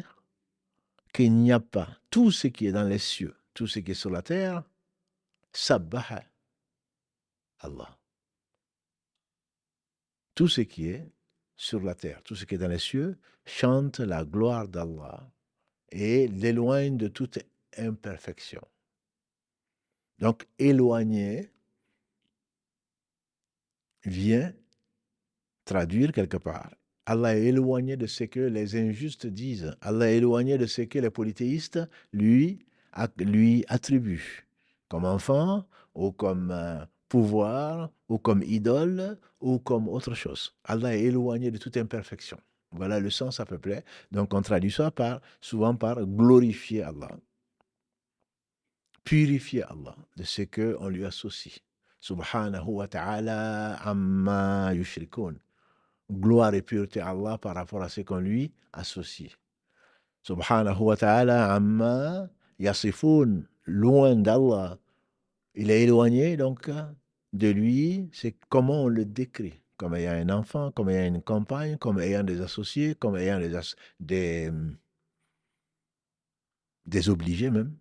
qu'il n'y a pas tout ce qui est dans les cieux, tout ce qui est sur la terre, sabbaha Allah. Tout ce qui est sur la terre, tout ce qui est dans les cieux, chante la gloire d'Allah et l'éloigne de toute imperfection. Donc, éloigné vient traduire quelque part. Allah est éloigné de ce que les injustes disent. Allah est éloigné de ce que les polythéistes lui attribuent comme enfant ou comme pouvoir ou comme idole ou comme autre chose. Allah est éloigné de toute imperfection. Voilà le sens à peu près. Donc on traduit ça souvent par glorifier Allah. Purifier Allah de ce qu'on lui associe. Subhanahu wa ta'ala amma yushrikun. Gloire et pureté à Allah par rapport à ce qu'on lui associe. Subhanahu wa ta'ala amma yasifun. Loin d'Allah. Il est éloigné donc de lui. C'est comment on le décrit. Comme ayant un enfant, comme ayant une compagne, comme ayant des associés, comme ayant des obligés même.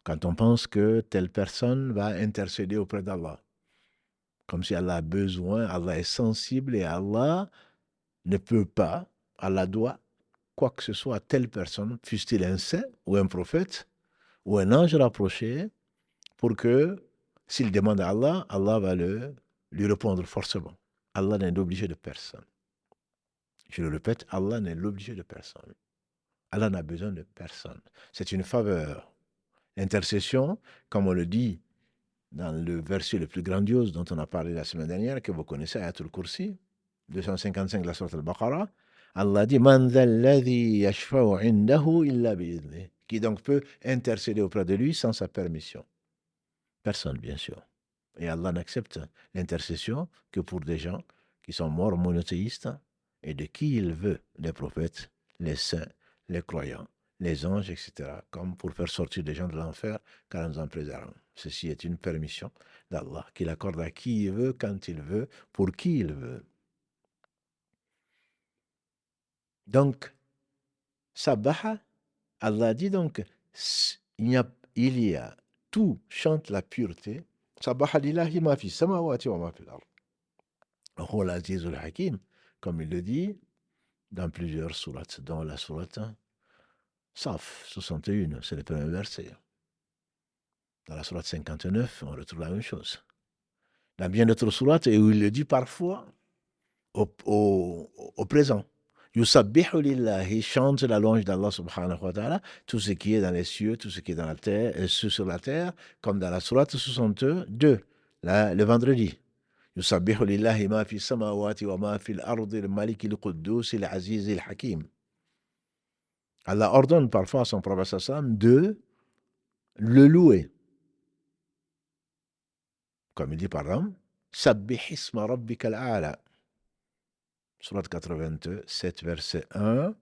Quand on pense que telle personne va intercéder auprès d'Allah. Comme si Allah a besoin, Allah est sensible et Allah ne peut pas, Allah doit quoi que ce soit à telle personne, fût-il un saint ou un prophète ou un ange rapproché, pour que s'il demande à Allah, Allah va lui répondre forcément. Allah n'est l'obligé de personne. Je le répète, Allah n'est l'obligé de personne. Allah n'a besoin de personne. C'est une faveur. L'intercession, comme on le dit dans le verset le plus grandiose dont on a parlé la semaine dernière, que vous connaissez, Ayatul Kursi, 255 de la sourate Al-Baqarah, Allah dit Man dhalladhi yashfa'u indahu illa bi'idhnih. Qui donc peut intercéder auprès de lui sans sa permission? Personne, bien sûr. Et Allah n'accepte l'intercession que pour des gens qui sont morts monothéistes et de qui il veut, les prophètes, les saints, les croyants, les anges, etc., comme pour faire sortir des gens de l'enfer, car nous en préservons. Ceci est une permission d'Allah qu'il accorde à qui il veut, quand il veut, pour qui il veut. Donc, Sabbaha, Allah dit donc, il y a, tout chante la pureté. Sabbaha lillahi ma fi samawati wa ma fil ard. Huwa al-azizul hakim, comme il le dit dans plusieurs sourates, dont la sourate Saf 61, c'est le premier verset. Dans la sourate 59, on retrouve la même chose. Dans bien d'autres sourates, et où il le dit parfois au présent. Yusabbihu lillahi, chante la louange d'Allah subhanahu wa ta'ala, tout ce qui est dans les cieux, tout ce qui est dans la terre, et sur la terre, comme dans la sourate 62, le vendredi. Yusabbihu lillahi ma fi samawati wa ma fi al-ardi al-malik al-quddus al-aziz al-hakim. Allah ordonne parfois à son prophète sallam de le louer. Comme il dit par exemple, Sabbih isma rabbika al-a'la. Surat 87, verset 1.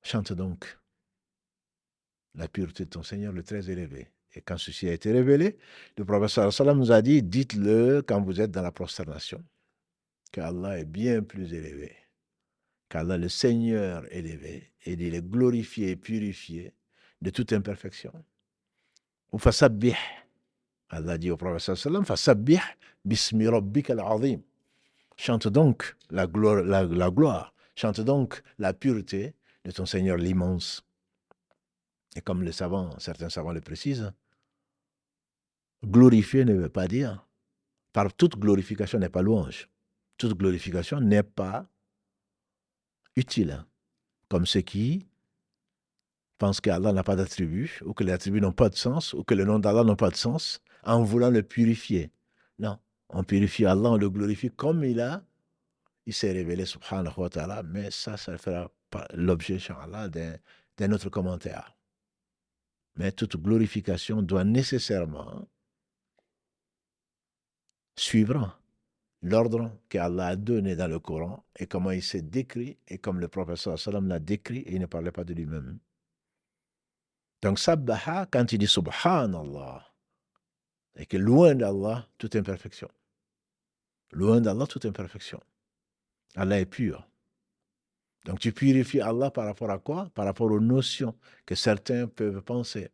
Chante donc la pureté de ton Seigneur, le très élevé. Et quand ceci a été révélé, le prophète sallam nous a dit, dites-le quand vous êtes dans la prosternation, qu'Allah est bien plus élevé, qu'Allah le Seigneur élevé, et il est glorifié et purifié de toute imperfection. Ou fasabbih, Allah dit au prophète sallam, fasabbih bismi rabbika al-azim. Chante donc la gloire, chante donc la pureté de ton Seigneur l'immense. Et comme certains savants le précisent, glorifier ne veut pas dire, par toute glorification n'est pas louange. Toute glorification n'est pas utile. Comme ceux qui pensent qu'Allah n'a pas d'attribut, ou que les attributs n'ont pas de sens, ou que le nom d'Allah n'a pas de sens, en voulant le purifier. Non, on purifie Allah, on le glorifie comme il s'est révélé, subhanahu wa ta'ala, mais ça fera l'objet, inshallah, d'un autre commentaire. Mais toute glorification doit nécessairement suivre l'ordre qu'Allah a donné dans le Coran et comment il s'est décrit et comme le prophète sallam l'a décrit et il ne parlait pas de lui-même. Donc, sabbaha, quand il dit subhanallah, et que loin d'Allah, toute imperfection. Loin d'Allah, toute imperfection. Allah est pur. Donc, tu purifies Allah par rapport à quoi? Par rapport aux notions que certains peuvent penser.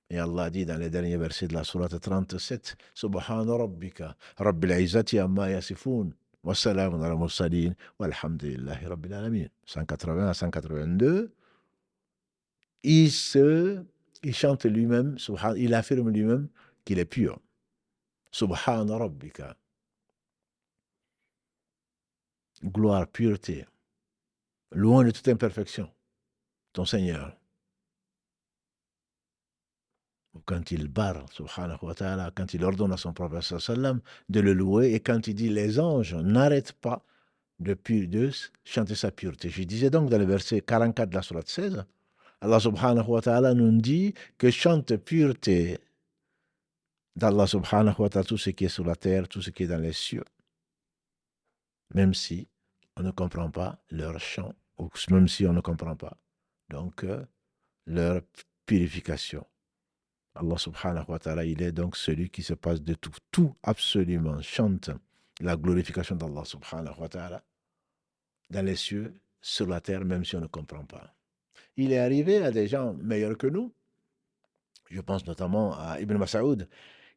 Et Allah dit dans les derniers versets de la sourate 37, Subhana rabbika, rabbil izzati amma yasifoun, wa salamun ala mursalin, walhamdulillahi rabbil alamin. 180 à 182, il chante lui-même, il affirme lui-même qu'il est pur. Subhana rabbika. Gloire, pureté, loin de toute imperfection, ton Seigneur. Quand il barre, subhanahu wa ta'ala, quand il ordonne à son prophète sallam de le louer, et quand il dit les anges n'arrêtent pas de chanter sa pureté. Je disais donc dans le verset 44 de la sourate 16, Allah subhanahu wa ta'ala nous dit que chante pureté d'Allah subhanahu wa ta'ala tout ce qui est sur la terre, tout ce qui est dans les cieux. Même si on ne comprend pas leur chant, ou même si on ne comprend pas donc leur purification. Allah subhanahu wa ta'ala, il est donc celui qui se passe de tout. Tout absolument chante la glorification d'Allah subhanahu wa ta'ala dans les cieux, sur la terre, même si on ne comprend pas. Il est arrivé à des gens meilleurs que nous. Je pense notamment à Ibn Mas'ud,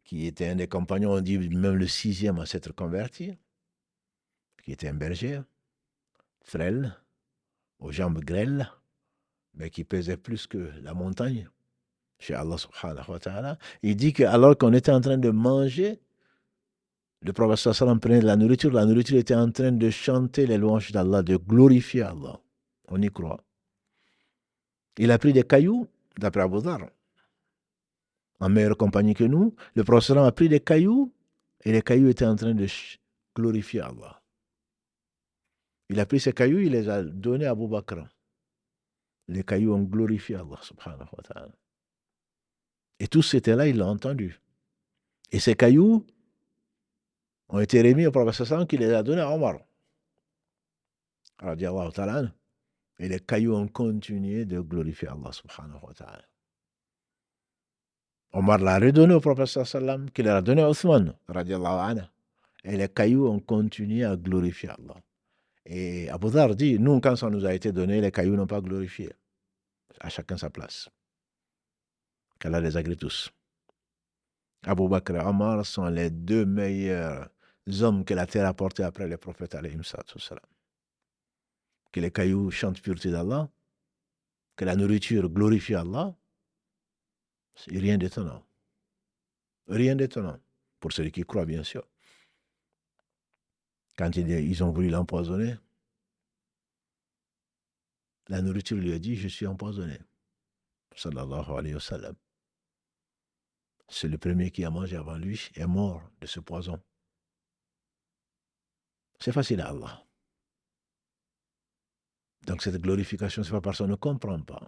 qui était un des compagnons, on dit même le 6e à s'être converti, qui était un berger, frêle, aux jambes grêles, mais qui pesait plus que la montagne chez Allah subhanahu wa ta'ala. Il dit que alors qu'on était en train de manger, le prophète sallam prenait de la nourriture était en train de chanter les louanges d'Allah, de glorifier Allah. On y croit. Il a pris des cailloux, d'après Abu Dhar, en meilleure compagnie que nous. Le prophète a pris des cailloux, et les cailloux étaient en train de glorifier Allah. Il a pris ces cailloux, il les a donnés à Abu Bakr. Les cailloux ont glorifié Allah, subhanahu wa ta'ala. Et tous étaient là, ils l'ont entendu. Et ces cailloux ont été remis au prophète sallam qui les a donnés à Omar. Radiallahu ta'ala. Et les cailloux ont continué de glorifier Allah subhanahu wa ta'ala. Omar l'a redonné au prophète sallam, qu'il a donné à Othman, radiallahu anhu. Et les cailloux ont continué à glorifier Allah. Et Abu Dhar dit, nous, quand ça nous a été donné, les cailloux n'ont pas glorifié. À chacun sa place. Qu'Allah les agrée tous. Abu Bakr et Omar sont les deux meilleurs hommes que la terre a portés après les prophètes, alayhim salam. Que les cailloux chantent pureté d'Allah, que la nourriture glorifie Allah, c'est rien d'étonnant. Rien d'étonnant. Pour celui qui croit, bien sûr. Quand ils ont voulu l'empoisonner, la nourriture lui a dit, je suis empoisonné. Sallallahu alayhi wa sallam. C'est le premier qui a mangé avant lui, est mort de ce poison. C'est facile à Allah. Donc cette glorification, c'est pas parce qu'on ne comprend pas.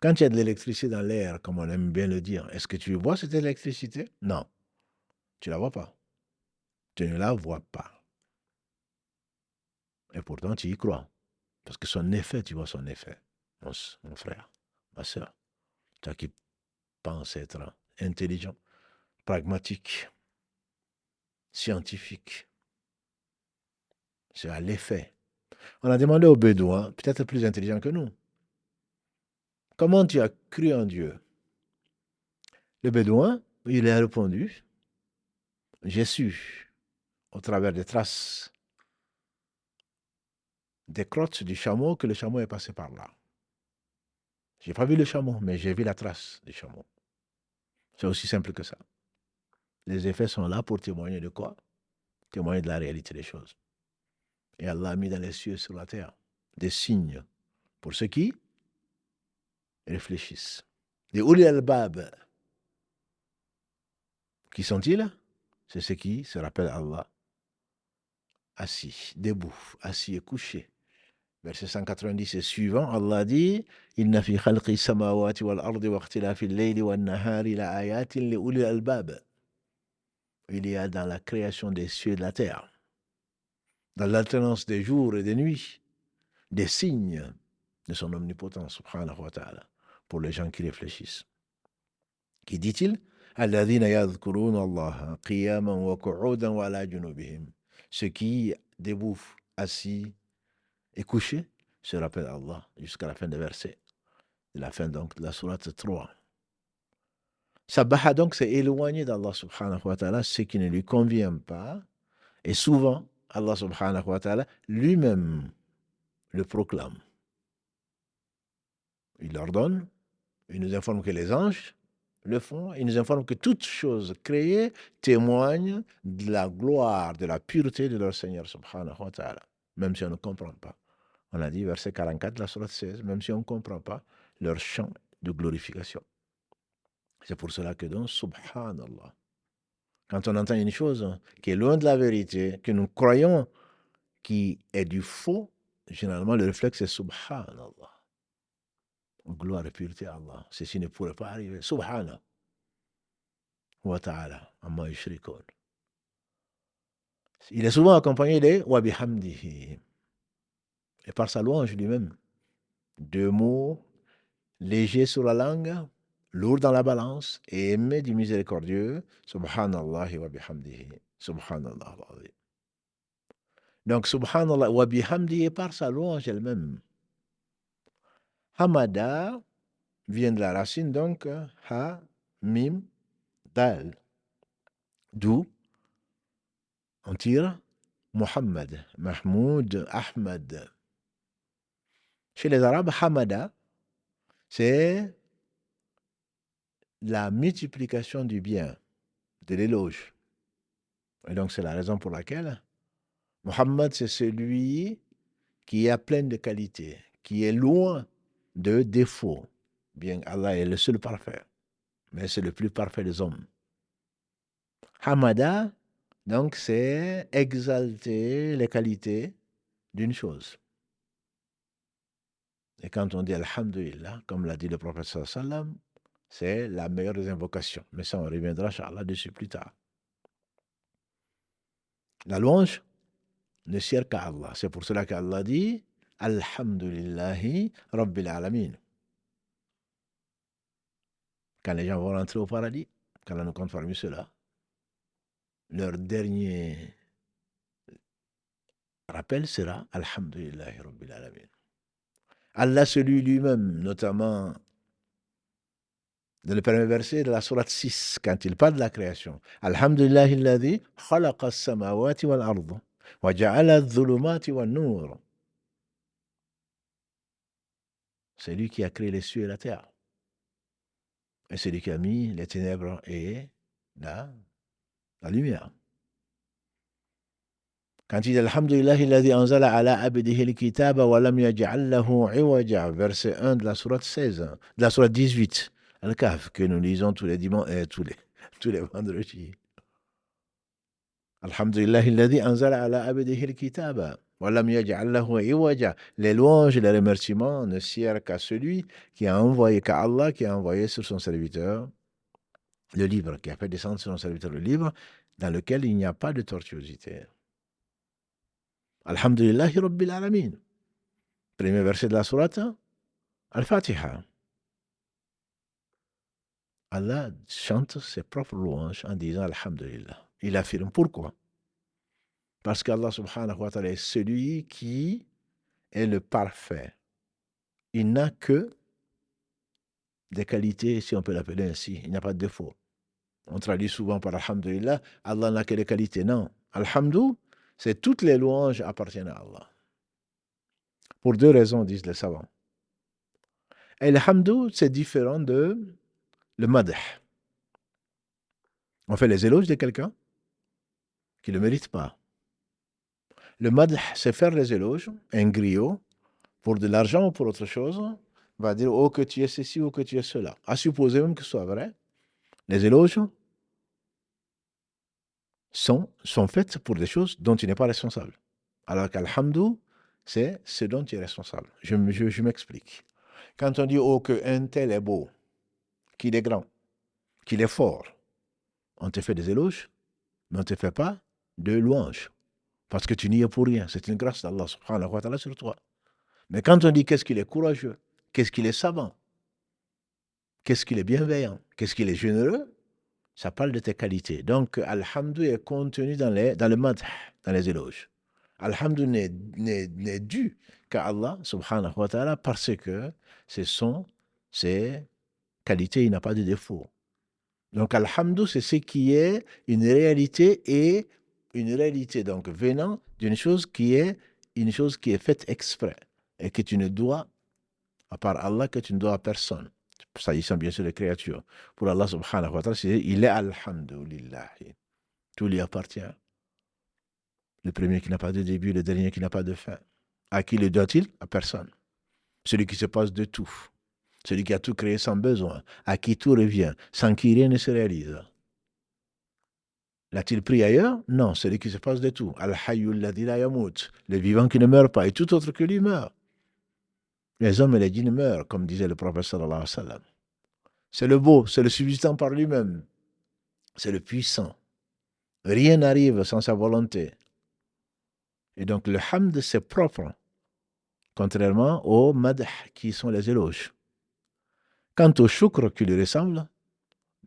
Quand il y a de l'électricité dans l'air, comme on aime bien le dire, est-ce que tu vois cette électricité? Non, tu ne la vois pas. Tu ne la vois pas. Et pourtant, tu y crois. Parce que son effet, tu vois son effet. Mon frère, ma soeur, toi qui penses être intelligent, pragmatique, scientifique, c'est à l'effet. On a demandé aux Bédouins, peut-être plus intelligents que nous, comment tu as cru en Dieu? Le Bédouin, il a répondu, j'ai su, au travers des traces, des crottes du chameau, que le chameau est passé par là. Je n'ai pas vu le chameau, mais j'ai vu la trace du chameau. C'est aussi simple que ça. Les effets sont là pour témoigner de quoi? Témoigner de la réalité des choses. Et Allah a mis dans les cieux et sur la terre des signes pour ceux qui réfléchissent. Les Uli al-Bab, qui sont-ils? C'est ceux qui se rappellent Allah assis, debout, assis et couché. Verset 190 et suivant, Allah dit Inna fi khalqi samawati wal ardi wa ikhtilafi al-layli wan nahari la ayatin li ulil albab. Il y a dans la création des cieux et de la terre, dans l'alternance des jours et des nuits, des signes de son omnipotence, subhanahu wa ta'ala, pour les gens qui réfléchissent. Qui dit-il? Alladhina yadhkuruna Allah qiyaman wa qu'udan wa ala junubihim. Ceux qui, debout, assis et couchés, se rappellent Allah jusqu'à la fin des versets. La fin donc de la sourate 3. Sabaha donc c'est éloigné d'Allah subhanahu wa ta'ala ce qui ne lui convient pas. Et souvent, Allah subhanahu wa ta'ala lui-même le proclame. Il ordonne, il nous informe que les anges le font, il nous informe que toutes choses créées témoignent de la gloire, de la pureté de leur Seigneur subhanahu wa ta'ala, même si on ne comprend pas. On a dit verset 44 de la sourate 16, même si on ne comprend pas leur chant de glorification. C'est pour cela que donc, subhanallah, quand on entend une chose qui est loin de la vérité, que nous croyons qui est du faux, généralement le réflexe c'est subhanallah. Gloire et pureté à Allah. Ceci ne pourrait pas arriver. Subhana wa ta'ala amma yushrikun. Il est souvent accompagné de wa bihamdihi. Et par sa louange lui-même. Deux mots légers sur la langue, lourd dans la balance, et aimé du miséricordieux, subhanallah wa bihamdihi. Subhanallah. Donc, subhanallah wa bihamdihi par sa louange elle-même. Hamada vient de la racine, donc, ha, mim, dal. D'où on tire Muhammad, Mahmoud, Ahmad. Chez les Arabes, hamada, c'est la multiplication du bien, de l'éloge. Et donc, c'est la raison pour laquelle Muhammad, c'est celui qui est plein de qualités, qui est loin de défauts. Bien, Allah est le seul parfait, mais c'est le plus parfait des hommes. Hamada, donc, c'est exalter les qualités d'une chose. Et quand on dit Alhamdulillah, comme l'a dit le prophète sallam, c'est la meilleure des invocations. Mais ça, on reviendra, Inch'Allah, dessus plus tard. La louange ne sert qu'à Allah. C'est pour cela qu'Allah dit Alhamdulillahi Rabbil Alamin. quand les gens vont rentrer au paradis, qu'Allah nous compte parmi ceux-là, leur dernier rappel sera Alhamdulillahi Rabbil Alamin. Allah, celui lui-même, notamment dans le premier verset de la sourate 6, quand il parle de la création. Alhamdulillahi alladhi khalaqa as-samawati wal arda wa ja'ala adh-dhulumati wan nur. C'est lui qui a créé les cieux et la terre. Et c'est lui qui a mis les ténèbres et la lumière. Quand il dit Alhamdulillahi alladhi anzala ala abdihi al-kitaba wa lam yaj'al lahu 'iwaja, verset 1 de la sourate 16, de la sourate 18, Al-Kahf, que nous lisons tous les dimanches, tous les vendredis. Alhamdulillahi alladhi anzala ala abdihi al-kitaba wa lam yaj'al lahu 'iwaja. Les louanges et les remerciements ne sirent qu'à celui qui a envoyé, qu'à Allah qui a envoyé sur son serviteur le livre, qui a fait descendre sur son serviteur le livre, dans lequel il n'y a pas de tortuosité. Alhamdulillahi Rabbil Alamin. Premier verset de la sourate Al-Fatiha. Allah chante ses propres louanges en disant Alhamdulillah. Il affirme pourquoi? Parce qu'Allah subhanahu wa ta'ala est celui qui est le parfait. Il n'a que des qualités, si on peut l'appeler ainsi. Il n'y a pas de défaut. On traduit souvent par Alhamdulillah. Allah n'a que des qualités. Non. Alhamdou, c'est toutes les louanges appartiennent à Allah. Pour deux raisons, disent les savants. Et le hamdou, c'est différent de le madh. On fait les éloges de quelqu'un qui ne le mérite pas. Le madh, c'est faire les éloges, un griot, pour de l'argent ou pour autre chose, va dire, oh, que tu es ceci ou que tu es cela. À supposer même que ce soit vrai, les éloges sont faites pour des choses dont tu n'es pas responsable. Alors qu'alhamdou, c'est ce dont tu es responsable. Je m'explique. Quand on dit, oh, qu'un tel est beau, qu'il est grand, qu'il est fort, on te fait des éloges, mais on ne te fait pas de louanges. Parce que tu n'y es pour rien. C'est une grâce d'Allah subhanahu wa ta'ala sur toi. Mais quand on dit qu'est-ce qu'il est courageux, qu'est-ce qu'il est savant, qu'est-ce qu'il est bienveillant, qu'est-ce qu'il est généreux, ça parle de tes qualités. Donc, Alhamdou est contenu dans le madh, dans les éloges. Alhamdou n'est dû qu'à Allah subhanahu wa ta'ala parce que ce sont ses qualités, il n'a pas de défaut. Donc, Alhamdou, c'est ce qui est une réalité et une réalité, donc, venant d'une chose qui est une chose qui est faite exprès et que tu ne dois, à part Allah, que tu ne dois à personne. S'agissant bien sûr des créatures. Pour Allah subhanahu wa ta'ala, il est Alhamdulillah. Tout lui appartient. Le premier qui n'a pas de début, le dernier qui n'a pas de fin. À qui le doit-il? À personne. Celui qui se passe de tout. Celui qui a tout créé sans besoin. À qui tout revient, sans qui rien ne se réalise. L'a-t-il pris ailleurs? Non, celui qui se passe de tout. Al-Hayyul ladhi la yamut. Le vivant qui ne meurt pas et tout autre que lui meurt. Les hommes et les djinns meurent, comme disait le prophète sallallahu alayhi wa sallam. C'est le beau, c'est le subsistant par lui-même. C'est le puissant. Rien n'arrive sans sa volonté. Et donc le hamd, c'est propre, contrairement aux madh qui sont les éloges. Quant au shukr qui lui ressemble,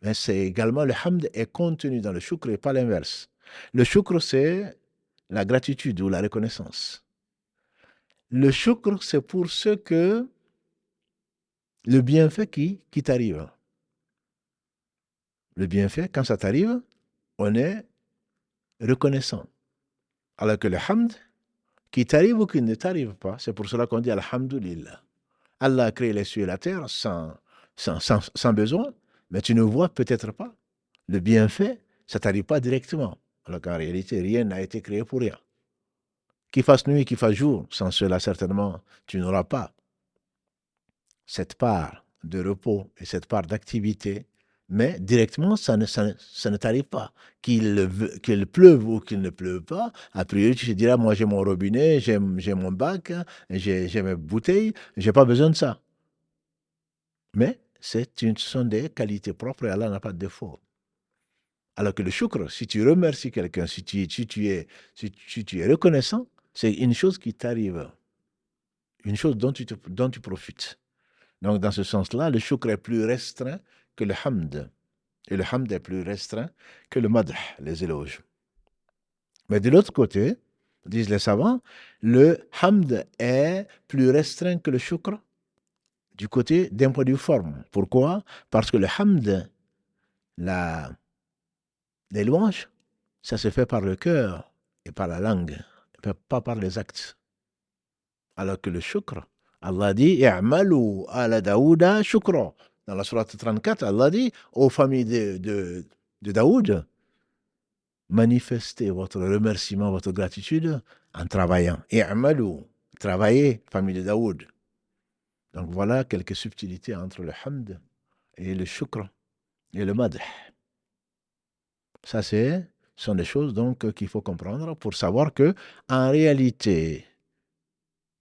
mais c'est également le hamd est contenu dans le shukr et pas l'inverse. Le shukr, c'est la gratitude ou la reconnaissance. Le shukr, c'est pour ce que le bienfait qui t'arrive. Le bienfait, quand ça t'arrive, on est reconnaissant. Alors que le hamd, qui t'arrive ou qui ne t'arrive pas, c'est pour cela qu'on dit Alhamdulillah. Allah a créé les cieux et la terre sans besoin, mais tu ne vois peut-être pas. Le bienfait, ça ne t'arrive pas directement. Alors qu'en réalité, rien n'a été créé pour rien. Qu'il fasse nuit, qu'il fasse jour, sans cela, certainement, tu n'auras pas cette part de repos et cette part d'activité, mais directement, ça ne t'arrive pas. Qu'il pleuve ou qu'il ne pleuve pas, a priori, tu te diras, moi j'ai mon robinet, j'ai mon bac, j'ai mes bouteilles, je n'ai pas besoin de ça. Mais ce sont des qualités propres et Allah n'a pas de défaut. Alors que le shukr, si tu remercies quelqu'un, si tu es reconnaissant, c'est une chose qui t'arrive, une chose dont tu profites. Donc, dans ce sens-là, le shukr est plus restreint que le hamd. Et le hamd est plus restreint que le madh, les éloges. Mais de l'autre côté, disent les savants, le hamd est plus restreint que le shukr du côté d'un point de vue forme. Pourquoi? Parce que le hamd, la, les louanges, ça se fait par le cœur et par la langue, pas par les actes. Alors que le shukr, Allah dit i'malu ala Daouda shukra. Dans la sourate 34, Allah dit aux familles de Daoud, manifestez votre remerciement, votre gratitude en travaillant. I'malu, travaillez, famille de Daoud. Donc voilà quelques subtilités entre le hamd et le shukr et le madh. Ça, sont des choses donc qu'il faut comprendre pour savoir que, en réalité,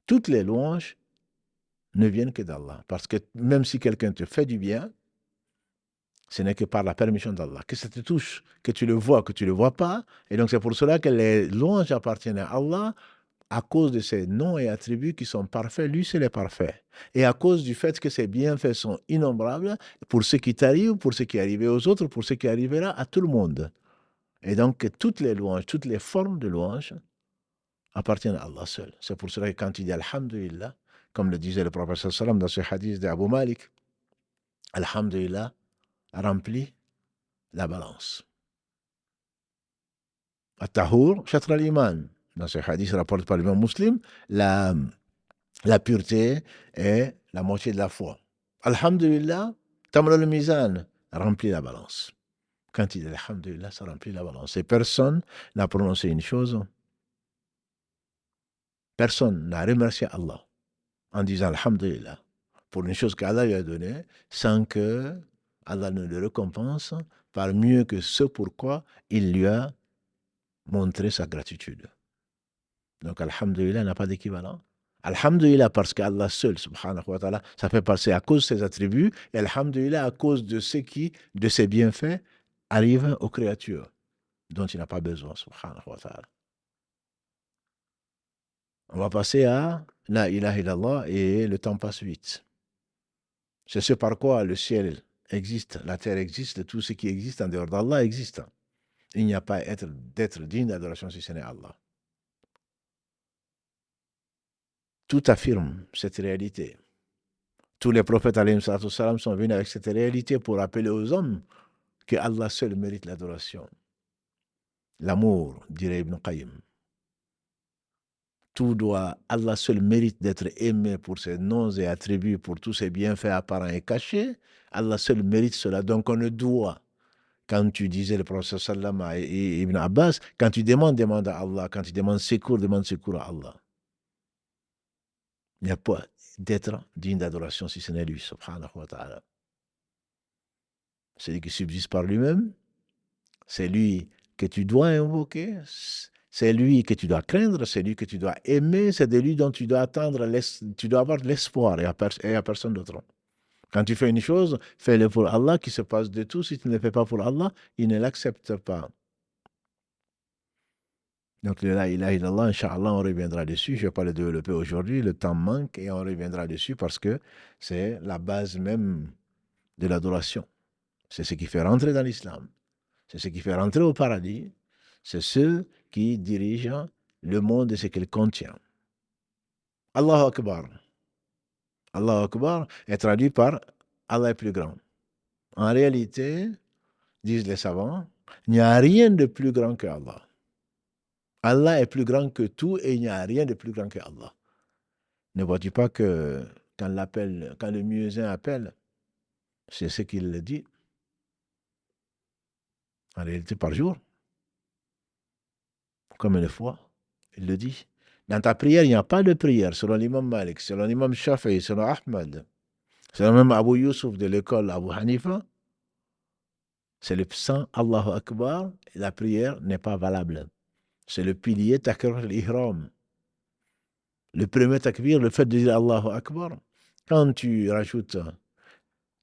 toutes les louanges ne viennent que d'Allah. Parce que même si quelqu'un te fait du bien, ce n'est que par la permission d'Allah. Que ça te touche, que tu le vois, que tu ne le vois pas. Et donc c'est pour cela que les louanges appartiennent à Allah à cause de ses noms et attributs qui sont parfaits. Lui, c'est le parfait. Et à cause du fait que ses bienfaits sont innombrables pour ce qui t'arrive, pour ce qui est arrivé aux autres, pour ce qui arrivera à tout le monde. Et donc toutes les louanges, toutes les formes de louanges appartiennent à Allah seul. C'est pour cela que quand il dit Alhamdulillah, comme le disait le prophète sallam dans ce hadith d'Abu Malik, Alhamdulillah remplit la balance. At-Tahur, Shatra al-Iman. Dans ce hadith rapporté par l'imam muslim, la pureté est la moitié de la foi. Alhamdulillah, Tamla al-Mizan remplit la balance. Quand il dit Alhamdulillah, ça remplit la balance. Et personne n'a prononcé une chose, personne n'a remercié Allah en disant Alhamdulillah pour une chose qu'Allah lui a donnée sans que Allah ne le récompense par mieux que ce pourquoi il lui a montré sa gratitude. Donc Alhamdulillah n'a pas d'équivalent. Alhamdulillah parce qu'Allah seul, subhanahu wa ta'ala, ça fait passer à cause de ses attributs, et Alhamdulillah à cause de ce qui, de ses bienfaits, arrive aux créatures dont il n'a pas besoin, subhanahu wa ta'ala. On va passer à La ilaha illallah et le temps passe vite. C'est ce par quoi le ciel existe, la terre existe, tout ce qui existe en dehors d'Allah existe. Il n'y a pas d'être digne d'adoration si ce n'est Allah. Tout affirme cette réalité. Tous les prophètes alayhim salatu wassalam sont venus avec cette réalité pour rappeler aux hommes que Allah seul mérite l'adoration. L'amour, dirait Ibn Qayyim. Allah seul mérite d'être aimé pour ses noms et attributs, pour tous ses bienfaits apparents et cachés. Allah seul mérite cela. Donc on ne doit, quand tu disais le prophète sallam à Ibn Abbas, quand tu demande à Allah. Quand tu demandes secours, demande secours à Allah. Il n'y a pas d'être digne d'adoration si ce n'est lui, subhanahu wa ta'ala. C'est lui qui subsiste par lui-même. C'est lui que tu dois invoquer. C'est lui que tu dois craindre. C'est lui que tu dois aimer. C'est de lui dont tu dois attendre. Tu dois avoir de l'espoir et à personne d'autre. Quand tu fais une chose, fais-le pour Allah qui se passe de tout. Si tu ne le fais pas pour Allah, il ne l'accepte pas. Donc, le La ilaha illallah, Inch'Allah, on reviendra dessus. Je ne vais pas le développer aujourd'hui. Le temps manque et on reviendra dessus parce que c'est la base même de l'adoration. C'est ce qui fait rentrer dans l'islam. C'est ce qui fait rentrer au paradis. C'est ce qui dirige le monde et ce qu'il contient. Allahu Akbar. Allahu Akbar est traduit par Allah est plus grand. En réalité, disent les savants, il n'y a rien de plus grand que Allah. Allah est plus grand que tout et il n'y a rien de plus grand que Allah. Ne vois-tu pas que quand le muezzin appelle, c'est ce qu'il dit en réalité par jour? Combien de fois il le dit? Dans ta prière, il n'y a pas de prière, selon l'imam Malik, selon l'imam Shafi'i, selon Ahmad, selon même Abu Yusuf de l'école Abu Hanifa. C'est le sang Allahu Akbar, et la prière n'est pas valable. C'est le pilier takbir al-ihram. Le premier takbir, le fait de dire Allahu Akbar, quand tu rajoutes,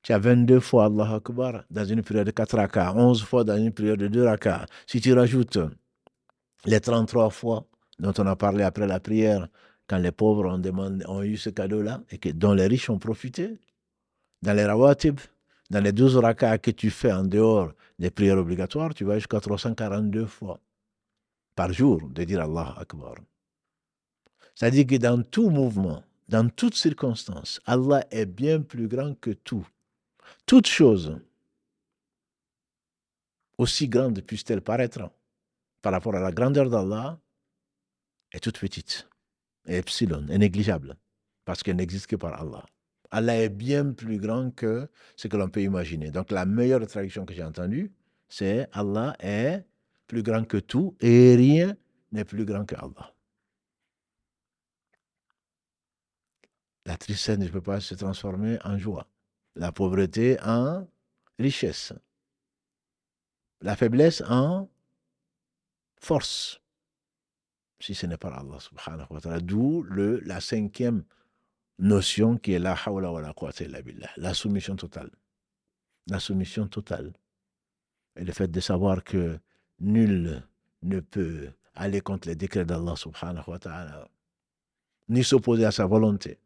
tu as 22 fois Allahu Akbar dans une prière de 4 rakats, 11 fois dans une prière de 2 rakats. Si tu rajoutes les 33 fois dont on a parlé après la prière, quand les pauvres ont eu ce cadeau-là, et dont les riches ont profité, dans les rawatib, Dans les 12 rakats que tu fais en dehors des prières obligatoires, tu vas jusqu'à 342 fois par jour de dire Allah Akbar. C'est-à-dire que dans tout mouvement, dans toute circonstance, Allah est bien plus grand que tout. Toute chose, aussi grande puisse-t-elle paraître par rapport à la grandeur d'Allah, est toute petite, est epsilon, est négligeable, parce qu'elle n'existe que par Allah. Allah est bien plus grand que ce que l'on peut imaginer. Donc la meilleure traduction que j'ai entendue, c'est Allah est plus grand que tout et rien n'est plus grand que Allah. La tristesse ne peut pas se transformer en joie. La pauvreté en richesse. La faiblesse en force. Si ce n'est pas Allah subhanahu wa ta'ala. D'où la cinquième notion qui est la hawla wa la quwwata illa billah. La soumission totale. La soumission totale. Et le fait de savoir que nul ne peut aller contre les décrets d'Allah subhanahu wa ta'ala, ni s'opposer à sa volonté.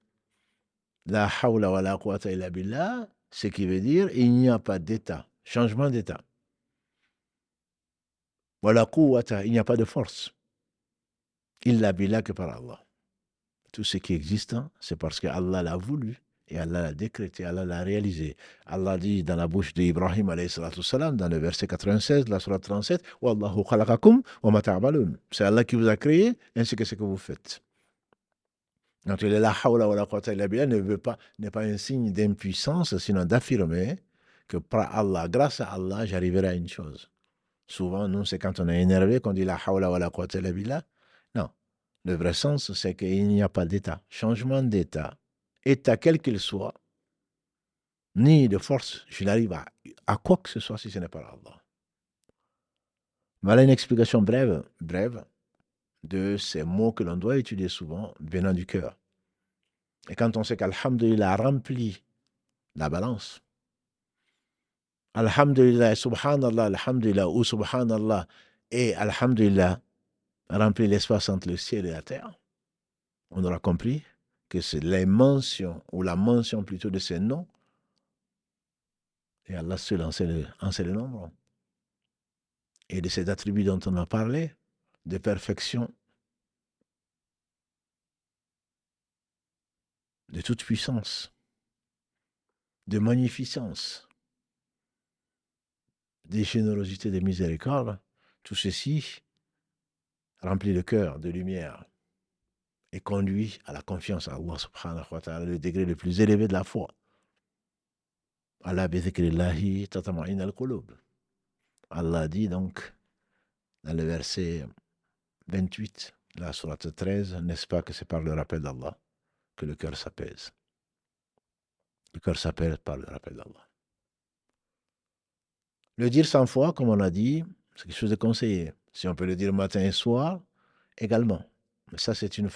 La hawla wa la quwwata illa billah, ce qui veut dire il n'y a pas d'état, changement d'état. Wa la quwwata, il n'y a pas de force. Illa billah que par Allah. Tout ce qui existe, c'est parce que Allah l'a voulu et Allah l'a décrété, Allah l'a réalisé. Allah dit dans la bouche d'Ibrahim alayhi salatu salam, dans le verset 96 de la sourate 37, Wallahu khalaqakum wa ma ta'malun. C'est Allah qui vous a créé ainsi que ce que vous faites. Donc la hawla wa la quwwata illa billah n'est pas un signe d'impuissance, sinon d'affirmer que par Allah, grâce à Allah, j'arriverai à une chose. Souvent, nous, c'est quand on est énervé qu'on dit la hawla wa la quwwata illa billah. Non. Le vrai sens, c'est qu'il n'y a pas d'état. Changement d'état, état quel qu'il soit, ni de force, je n'arrive à quoi que ce soit si ce n'est pas Allah. Voilà une explication brève de ces mots que l'on doit étudier souvent, venant du cœur. Et quand on sait qu'Alhamdulillah remplit la balance, Alhamdulillah, Subhanallah, Alhamdulillah, ou Subhanallah, et Alhamdulillah remplit l'espace entre le ciel et la terre, on aura compris que c'est les mentions, ou la mention plutôt de ces noms, et Allah seul en sait le nombre, et de ces attributs dont on a parlé, de perfection, de toute puissance, de magnificence, de générosité, de miséricorde, tout ceci remplit le cœur de lumière et conduit à la confiance à Allah subhanahu wa ta'ala, le degré le plus élevé de la foi. Allah bi dhikrillahi tatma'in al-qulub. Allah dit donc dans le verset 28, la sourate 13, n'est-ce pas que c'est par le rappel d'Allah que le cœur s'apaise. Le cœur s'apaise par le rappel d'Allah. Le dire 100 fois, comme on a dit, c'est quelque chose de conseillé. Si on peut le dire matin et soir, également. Mais ça, c'est une des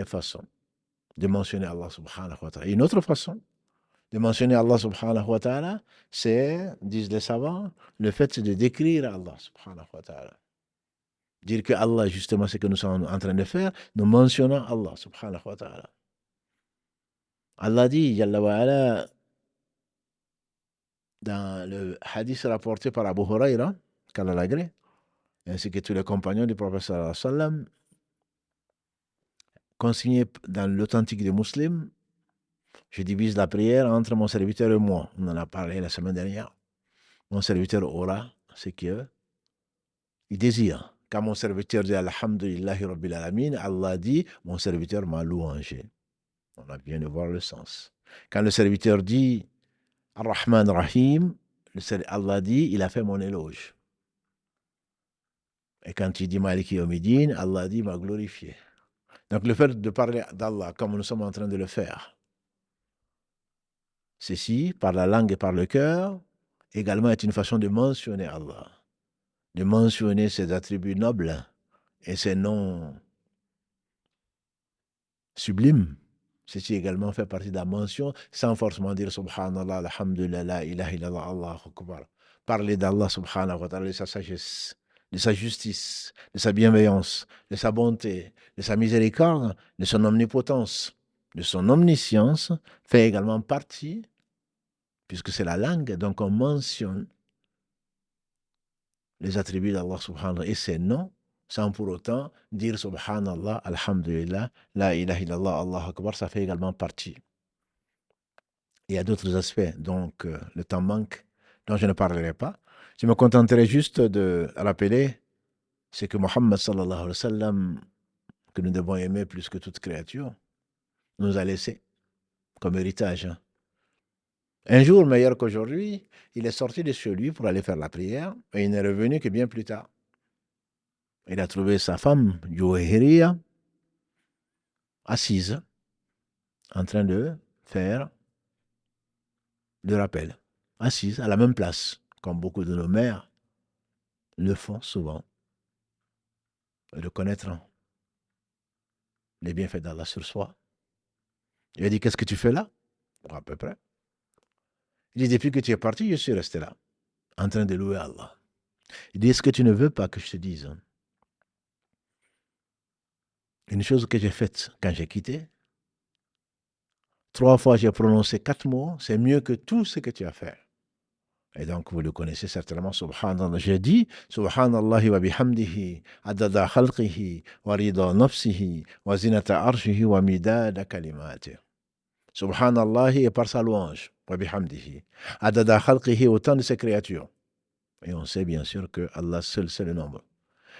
façons de mentionner Allah subhanahu wa ta'ala. Une autre façon de mentionner Allah subhanahu wa ta'ala, c'est, disent les savants, le fait de décrire Allah subhanahu wa ta'ala. Dire que Allah, justement, c'est ce que nous sommes en train de faire, nous mentionnons Allah subhanahu wa ta'ala. Allah dit, Jalla wa ala, dans le hadith rapporté par Abu Huraira, qu'Allah l'agrée, ainsi que tous les compagnons du prophète sallallahu alayhi wa sallam, consigné dans l'authentique des musulmans, je divise la prière entre mon serviteur et moi. On en a parlé la semaine dernière. Mon serviteur aura ce qu'il désire. Quand mon serviteur dit Alhamdulillahi Rabbil Alamin, Allah dit, mon serviteur m'a louangé. On a bien de voir le sens. Quand le serviteur dit Ar-Rahman Rahim, Allah dit, il a fait mon éloge. Et quand il dit Maliki Yawmiddin, Allah dit, m'a glorifié. Donc le fait de parler d'Allah comme nous sommes en train de le faire, ceci, par la langue et par le cœur, également est une façon de mentionner Allah, de mentionner ses attributs nobles et ses noms sublimes. Ceci également fait partie de la mention, sans forcément dire Subhanallah, Alhamdulillah, la ilaha illallah, Allahu Akbar. Parler d'Allah subhanahu wa ta'ala, de sa sagesse, de sa justice, de sa bienveillance, de sa bonté, de sa miséricorde, de son omnipotence, de son omniscience, fait également partie puisque c'est la langue, donc on mentionne les attributs d'Allah subhanahu et ses noms, sans pour autant dire subhanallah, alhamdulillah, la ilaha illallah, Allah akbar, ça fait également partie. Il y a d'autres aspects, donc le temps manque, dont je ne parlerai pas. Je me contenterai juste de rappeler ce que Muhammad sallallahu alayhi wa sallam, que nous devons aimer plus que toute créature, nous a laissé comme héritage. Un jour meilleur qu'aujourd'hui, il est sorti de chez lui pour aller faire la prière et il n'est revenu que bien plus tard. Il a trouvé sa femme, Juwayriya, assise, en train de faire le rappel, assise à la même place, comme beaucoup de nos mères le font souvent, reconnaître les bienfaits d'Allah sur soi. Il a dit, qu'est-ce que tu fais là? À peu près. Il dit, depuis que tu es parti, je suis resté là, en train de louer Allah. Il dit, est-ce que tu ne veux pas que je te dise une chose que j'ai faite quand j'ai quitté? 3 fois j'ai prononcé 4 mots, c'est mieux que tout ce que tu as fait. Et donc, vous le connaissez certainement, subhanallah. J'ai dit, subhanallahi wa bihamdihi, adada khalqihi, wa rida nafsihi, wa zinata arshihi, wa midada kalimati. Subhanallahi est par sa louange, wa bihamdihi. Adada khalqihi, autant de ses créatures. Et on sait bien sûr que Allah seul c'est le nombre.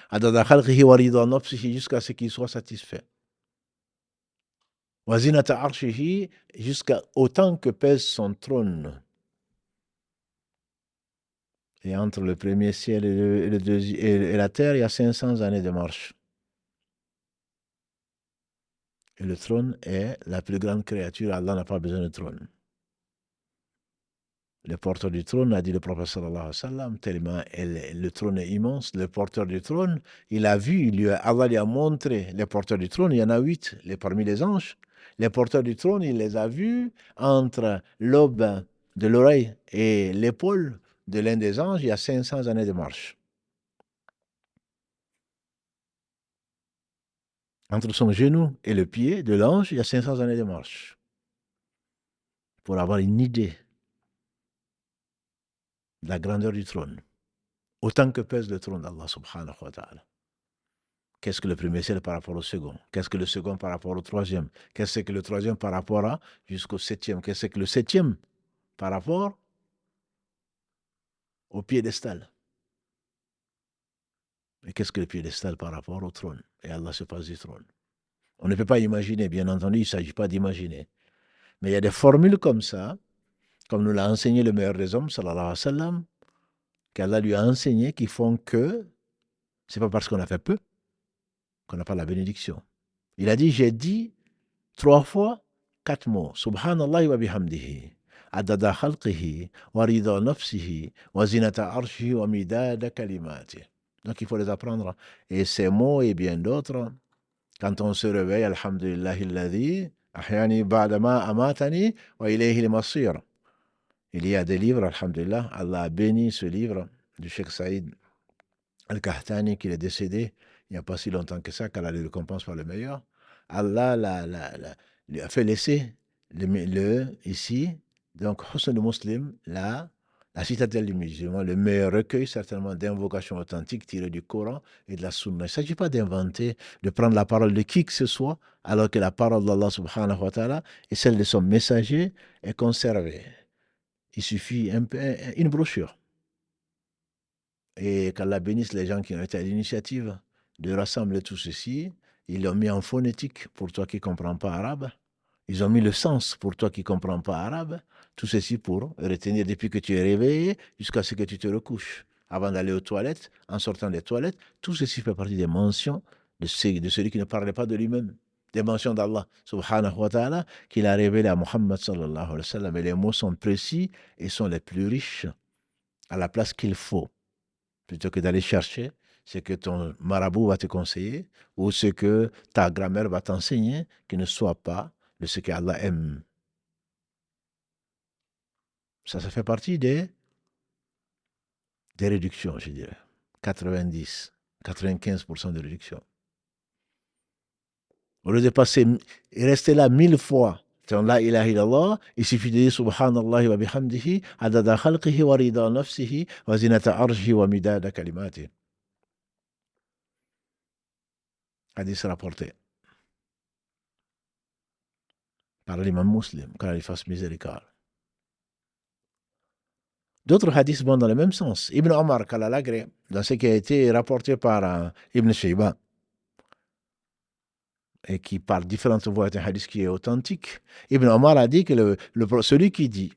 Adada khalqihi, wa rida nafsihi, jusqu'à ce qu'il soit satisfait. Wa zinata arshihi, jusqu'à autant que pèse son trône. Et entre le premier ciel et la terre, il y a 500 années de marche. Et le trône est la plus grande créature. Allah n'a pas besoin de trône. Le porteur du trône, a dit le prophète sallallahu alayhi wa sallam, tellement le trône est immense, le porteur du trône, il a vu, Allah lui a montré les porteurs du trône, il y en a 8 parmi les anges. Les porteurs du trône, il les a vus entre l'aube de l'oreille et l'épaule de l'un des anges, il y a 500 années de marche. Entre son genou et le pied de l'ange, il y a 500 années de marche. Pour avoir une idée de la grandeur du trône. Autant que pèse le trône d'Allah subhanahu wa ta'ala. Qu'est-ce que le premier ciel par rapport au second? Qu'est-ce que le second par rapport au troisième? Qu'est-ce que le troisième par rapport à jusqu'au septième? Qu'est-ce que le septième par rapport au piédestal? Et qu'est-ce que le piédestal par rapport au trône? Et Allah se passe du trône. On ne peut pas imaginer, bien entendu, il ne s'agit pas d'imaginer. Mais il y a des formules comme ça, comme nous l'a enseigné le meilleur des hommes, sallallahu alayhi wa sallam, qu'Allah lui a enseigné, qui font que ce n'est pas parce qu'on a fait peu qu'on n'a pas la bénédiction. Il a dit, j'ai dit 3 fois 4 mots. Subhanallah wa bihamdihi. Adada khalqihi, wa rida nafsihi, wa zinata arshihi, wa midada kalimati. Donc il faut les apprendre. Et ces mots et bien d'autres, quand on se réveille, alhamdulillahi alladhi, ahyani ba'dama amatani, wa ilayhi al-masir. Il y a des livres, alhamdulillah, Allah a béni ce livre du Cheikh Saïd Al-Kahtani, qui est décédé il n'y a pas si longtemps que ça, qu'Allah le récompense par le meilleur. Allah lui a fait laisser ici, donc Husn al-Muslim, la citadelle du musulman, le meilleur recueil certainement d'invocations authentiques tirées du Coran et de la Sunna. Il ne s'agit pas d'inventer, de prendre la parole de qui que ce soit, alors que la parole d'Allah subhanahu wa ta'ala et celle de son messager est conservée. Il suffit une brochure. Et qu'Allah bénisse les gens qui ont été à l'initiative de rassembler tout ceci. Ils l'ont mis en phonétique pour toi qui ne comprends pas arabe. Ils ont mis le sens pour toi qui ne comprends pas arabe. Tout ceci pour retenir depuis que tu es réveillé jusqu'à ce que tu te recouches. Avant d'aller aux toilettes, en sortant des toilettes, tout ceci fait partie des mentions de celui qui ne parlait pas de lui-même. Des mentions d'Allah, subhanahu wa ta'ala, qu'il a révélé à Muhammad sallallahu alayhi wa sallam. Et les mots sont précis et sont les plus riches à la place qu'il faut. Plutôt que d'aller chercher ce que ton marabout va te conseiller ou ce que ta grand-mère va t'enseigner, qui ne soit pas de ce qu'Allah aime. Ça fait partie des réductions, je dirais. 90, 95% de réduction. Au lieu de passer et rester là 1000 fois Dans la ilaha illallah, il suffit de dire subhanallah wa bihamdihi, adada khalqihi wa rida nafsihi, wa zinata arjihi wa midada kalimati. Hadith rapporté par l'imam muslim, qu'Allah lui fasse miséricorde. D'autres hadiths vont dans le même sens. Ibn Omar, qu'Allah l'agrée, dans ce qui a été rapporté par Ibn Shayba, et qui par différentes voies est un hadith qui est authentique. Ibn Omar a dit que celui qui dit,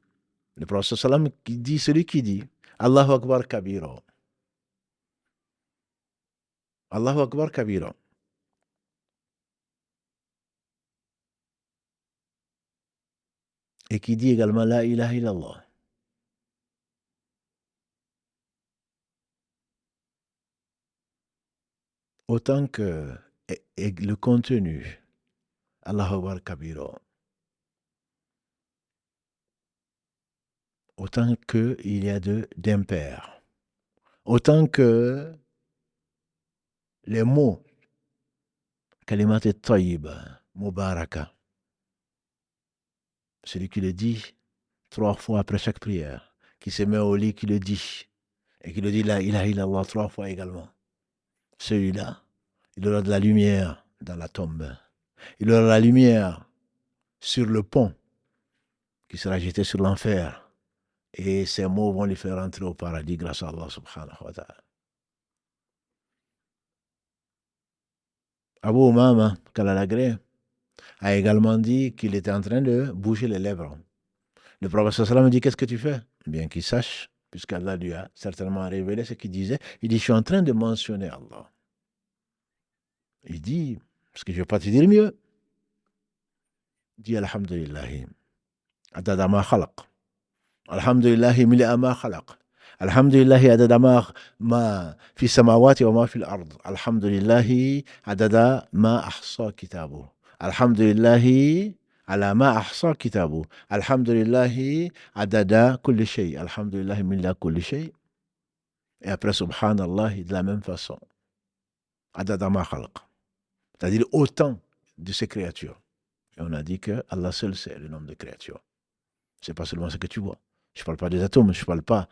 le prophète sallam qui dit, celui qui dit, Allahu Akbar kabira. Allahu Akbar kabira. Et qui dit également la ilaha illallah. Autant que le contenu, Allahu Akbar kabira, autant qu'il y a d'impairs, autant que les mots, kalimat tayyib, mubaraka, celui qui le dit 3 fois après chaque prière, qui se met au lit, qui le dit, et qui le dit la ilaha illallah 3 fois également. Celui-là, il aura de la lumière dans la tombe. Il aura la lumière sur le pont qui sera jeté sur l'enfer. Et ces mots vont lui faire entrer au paradis grâce à Allah subhanahu wa ta'ala. Abu Umama, qu'Allah l'agrée, a également dit qu'il était en train de bouger les lèvres. Le prophète sallam dit, qu'est-ce que tu fais? Bien qu'il sache, puisqu'Allah lui a certainement révélé ce qu'il disait, il dit, je suis en train de mentionner Allah. Il dit, parce que je ne vais pas te dire mieux, il dit, alhamdulillahi, adada ma khalaq. Alhamdulillahi mili'a ma khalaq. Alhamdulillahi adada ma fi samawati wa ma fi al-ard. Alhamdulillahi adada ma ahsa kitabu. Alhamdulillahi ala ma ahsa kitabu. Alhamdulillahi adada kulli shay. Alhamdulillahi mili'a kulli shay. Et après, subhanallah, de la même façon. Adada ma khalaq. C'est-à-dire autant de ces créatures. Et on a dit que Allah seul sait le nombre de créatures. Ce n'est pas seulement ce que tu vois. Je ne parle pas des atomes, je ne parle pas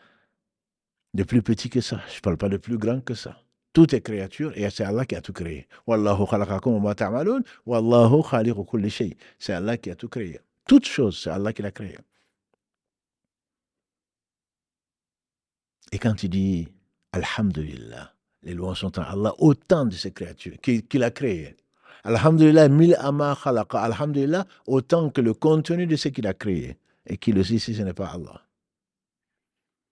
de plus petit que ça, je ne parle pas de plus grand que ça. Tout est créature et c'est Allah qui a tout créé. Wallahu khalaqakum wa ma ta'malun, wallahu khaliqu kulli shay. C'est Allah qui a tout créé. Toute chose, c'est Allah qui l'a créé. Et quand tu dis Alhamdulillah, les louanges sont à Allah, autant de ces créatures qu'il a créées. Alhamdulillah, mil ama khalaqa. Alhamdulillah, autant que le contenu de ce qu'il a créé. Et qu'il aussi, si ce n'est pas Allah.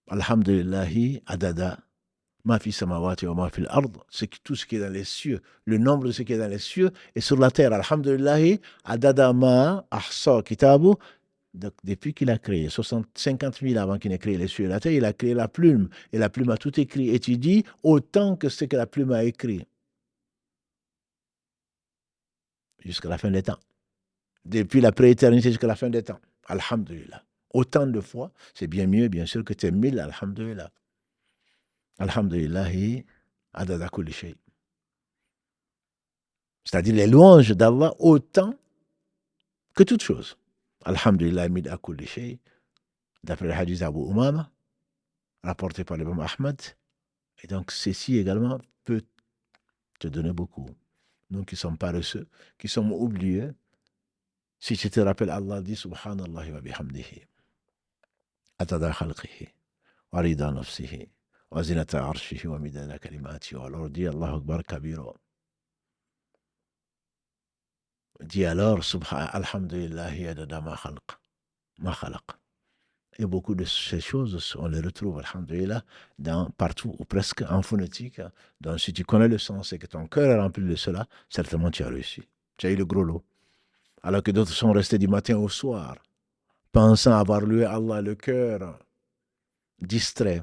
Alhamdulillahi adada ma fi samawati wa ma fi al-ard, tout ce qui est dans les cieux, le nombre de ce qui est dans les cieux et sur la terre. Alhamdulillahi adada ma ahsa kitabu. Depuis qu'il a créé 50 000 avant qu'il n'ait créé les cieux et la terre, il a créé la plume et la plume a tout écrit. Et tu dis autant que ce que la plume a écrit jusqu'à la fin des temps. Depuis la prééternité jusqu'à la fin des temps. Alhamdulillah. Autant de fois, c'est bien mieux, bien sûr, que tes 1000, alhamdulillah. Alhamdulillahi adada kulli shay. C'est-à-dire les louanges d'Allah autant que toute chose. Alhamdulillah mid'a kulli shay. D'après le hadith d'Abu Umama, rapporté par l'imam Ahmad. Et donc, ceci également peut te donner beaucoup. Nous qui sommes paresseux, qui sommes oubliés, si tu te rappelles, Allah dit subhanallah wa bihamdihi. Adada khalqihi. Wa rida nafsihi. Wa zinata arshihi wa midada kalimati. Alors dit Allahu Akbar kabira. Dit alors, alhamdulillahi adada ma khalaq. Et beaucoup de ces choses, on les retrouve, alhamdulillah, partout ou presque en phonétique. Donc, si tu connais le sens et que ton cœur est rempli de cela, certainement tu as réussi. Tu as eu le gros lot. Alors que d'autres sont restés du matin au soir, pensant avoir loué Allah, le cœur distrait,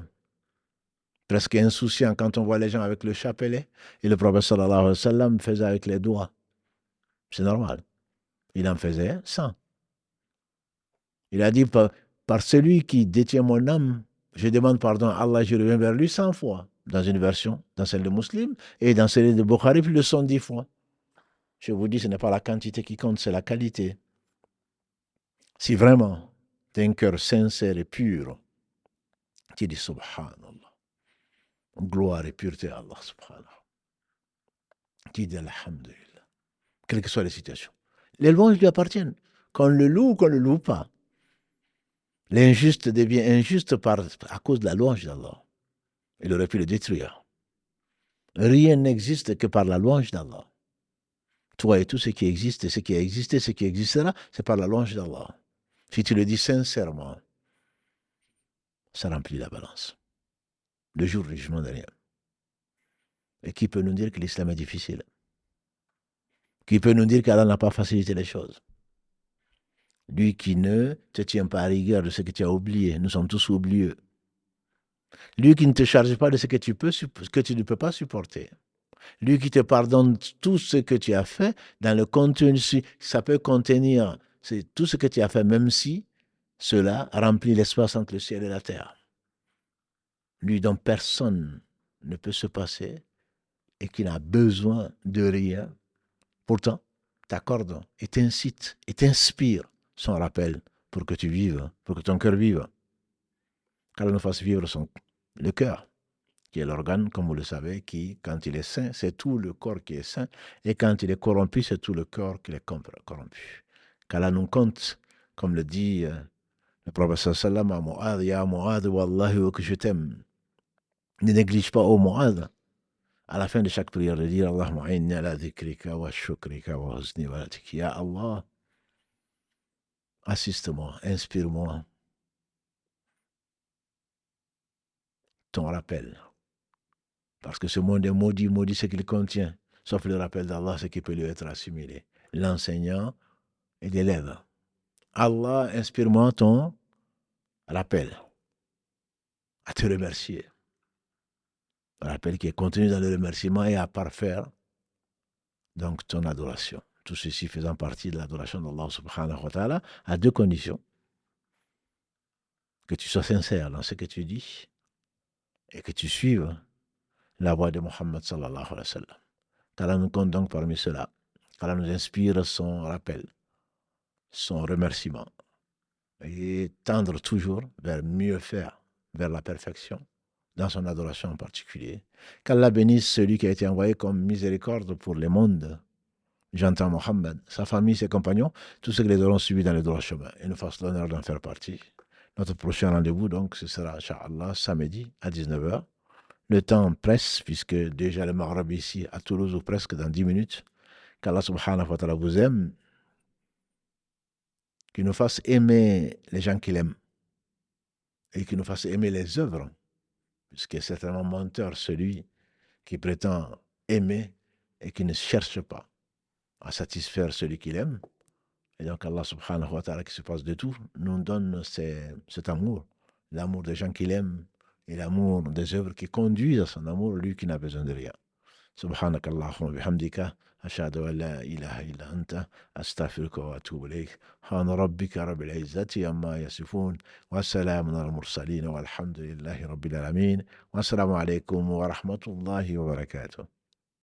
presque insouciant quand on voit les gens avec le chapelet. Et le prophète sallallahu alayhi wa sallam faisait avec les doigts. C'est normal. Il en faisait 100. Il a dit, par celui qui détient mon âme, je demande pardon à Allah, je reviens vers lui 100 fois. Dans une version, dans celle de Muslim, et dans celle de Bukhari, plus de 110 fois. Je vous dis, ce n'est pas la quantité qui compte, c'est la qualité. Si vraiment tu as un cœur sincère et pur, tu dis Subhanallah. Gloire et pureté à Allah, Subhanallah. Tu dis Alhamdulillah. Quelles que soient les situations. Les louanges lui appartiennent. Qu'on le loue ou qu'on ne le loue pas. L'injuste devient injuste à cause de la louange d'Allah. Il aurait pu le détruire. Rien n'existe que par la louange d'Allah. Toi et tout ce qui existe, et ce qui a existé, ce qui existera, c'est par la louange d'Allah. Si tu le dis sincèrement, ça remplit la balance. Le jour du jugement dernier. Et qui peut nous dire que l'islam est difficile? Qui peut nous dire qu'Allah n'a pas facilité les choses? Lui qui ne te tient pas à rigueur de ce que tu as oublié. Nous sommes tous oublieux. Lui qui ne te charge pas de ce que tu ne peux pas supporter. Lui qui te pardonne tout ce que tu as fait dans le contenu, ça peut contenir tout ce que tu as fait, même si cela remplit l'espace entre le ciel et la terre. Lui dont personne ne peut se passer et qui n'a besoin de rien. Pourtant, t'accorde et t'incite et t'inspire son rappel pour que tu vives, pour que ton cœur vive. Qu'Allah nous fasse vivre le cœur, qui est l'organe, comme vous le savez, qui, quand il est sain, c'est tout le corps qui est sain, et quand il est corrompu, c'est tout le corps qui est corrompu. Qu'Allah nous compte, comme le dit le prophète sallam à Mu'adh, Ya Mu'adh, Wallahi, que je t'aime. Ne néglige pas, ô Mu'adh, à la fin de chaque prière, de dire Allahumma inni ala dhikrika wa shukrika wa husni walatik. Ya Allah, assiste-moi, inspire-moi ton rappel. Parce que ce monde est maudit, maudit ce qu'il contient, sauf le rappel d'Allah, ce qui peut lui être assimilé. L'enseignant et l'élève. Allah, inspire-moi ton rappel à te remercier. Un rappel qui est contenu dans le remerciement et à parfaire donc ton adoration. Tout ceci faisant partie de l'adoration d'Allah subhanahu wa ta'ala à deux conditions. Que tu sois sincère dans ce que tu dis et que tu suives la voie de Muhammad sallallahu alayhi wa sallam. Qu'Allah nous compte donc parmi cela. Qu'Allah nous inspire son rappel, son remerciement et tendre toujours vers mieux faire, vers la perfection, dans son adoration en particulier. Qu'Allah bénisse celui qui a été envoyé comme miséricorde pour le monde. J'entends Mohammed, sa famille, ses compagnons, tous ceux qui les auront suivis dans le droit chemin et nous fassent l'honneur d'en faire partie. Notre prochain rendez-vous, donc, ce sera, Inch'Allah, samedi à 19h. Le temps presse, puisque déjà le Maghreb ici à Toulouse, ou presque dans 10 minutes. Qu'Allah subhanahu wa ta'ala vous aime, qu'il nous fasse aimer les gens qu'il aime et qu'il nous fasse aimer les œuvres, puisqu'il est certainement menteur celui qui prétend aimer et qui ne cherche pas à satisfaire celui qu'il aime. Et donc Allah subhanahu wa ta'ala qui se passe de tout, nous donne cet amour, l'amour des gens qu'il aime et l'amour des œuvres qui conduisent à son amour, lui qui n'a besoin de rien. سبحانك اللهم وبحمدك أشهد أن لا إله إلا أنت أستغفرك وأتوب إليك سبحان ربك رب العزة عما يصفون والسلام على المرسلين والحمد لله رب العالمين والسلام عليكم ورحمة الله وبركاته.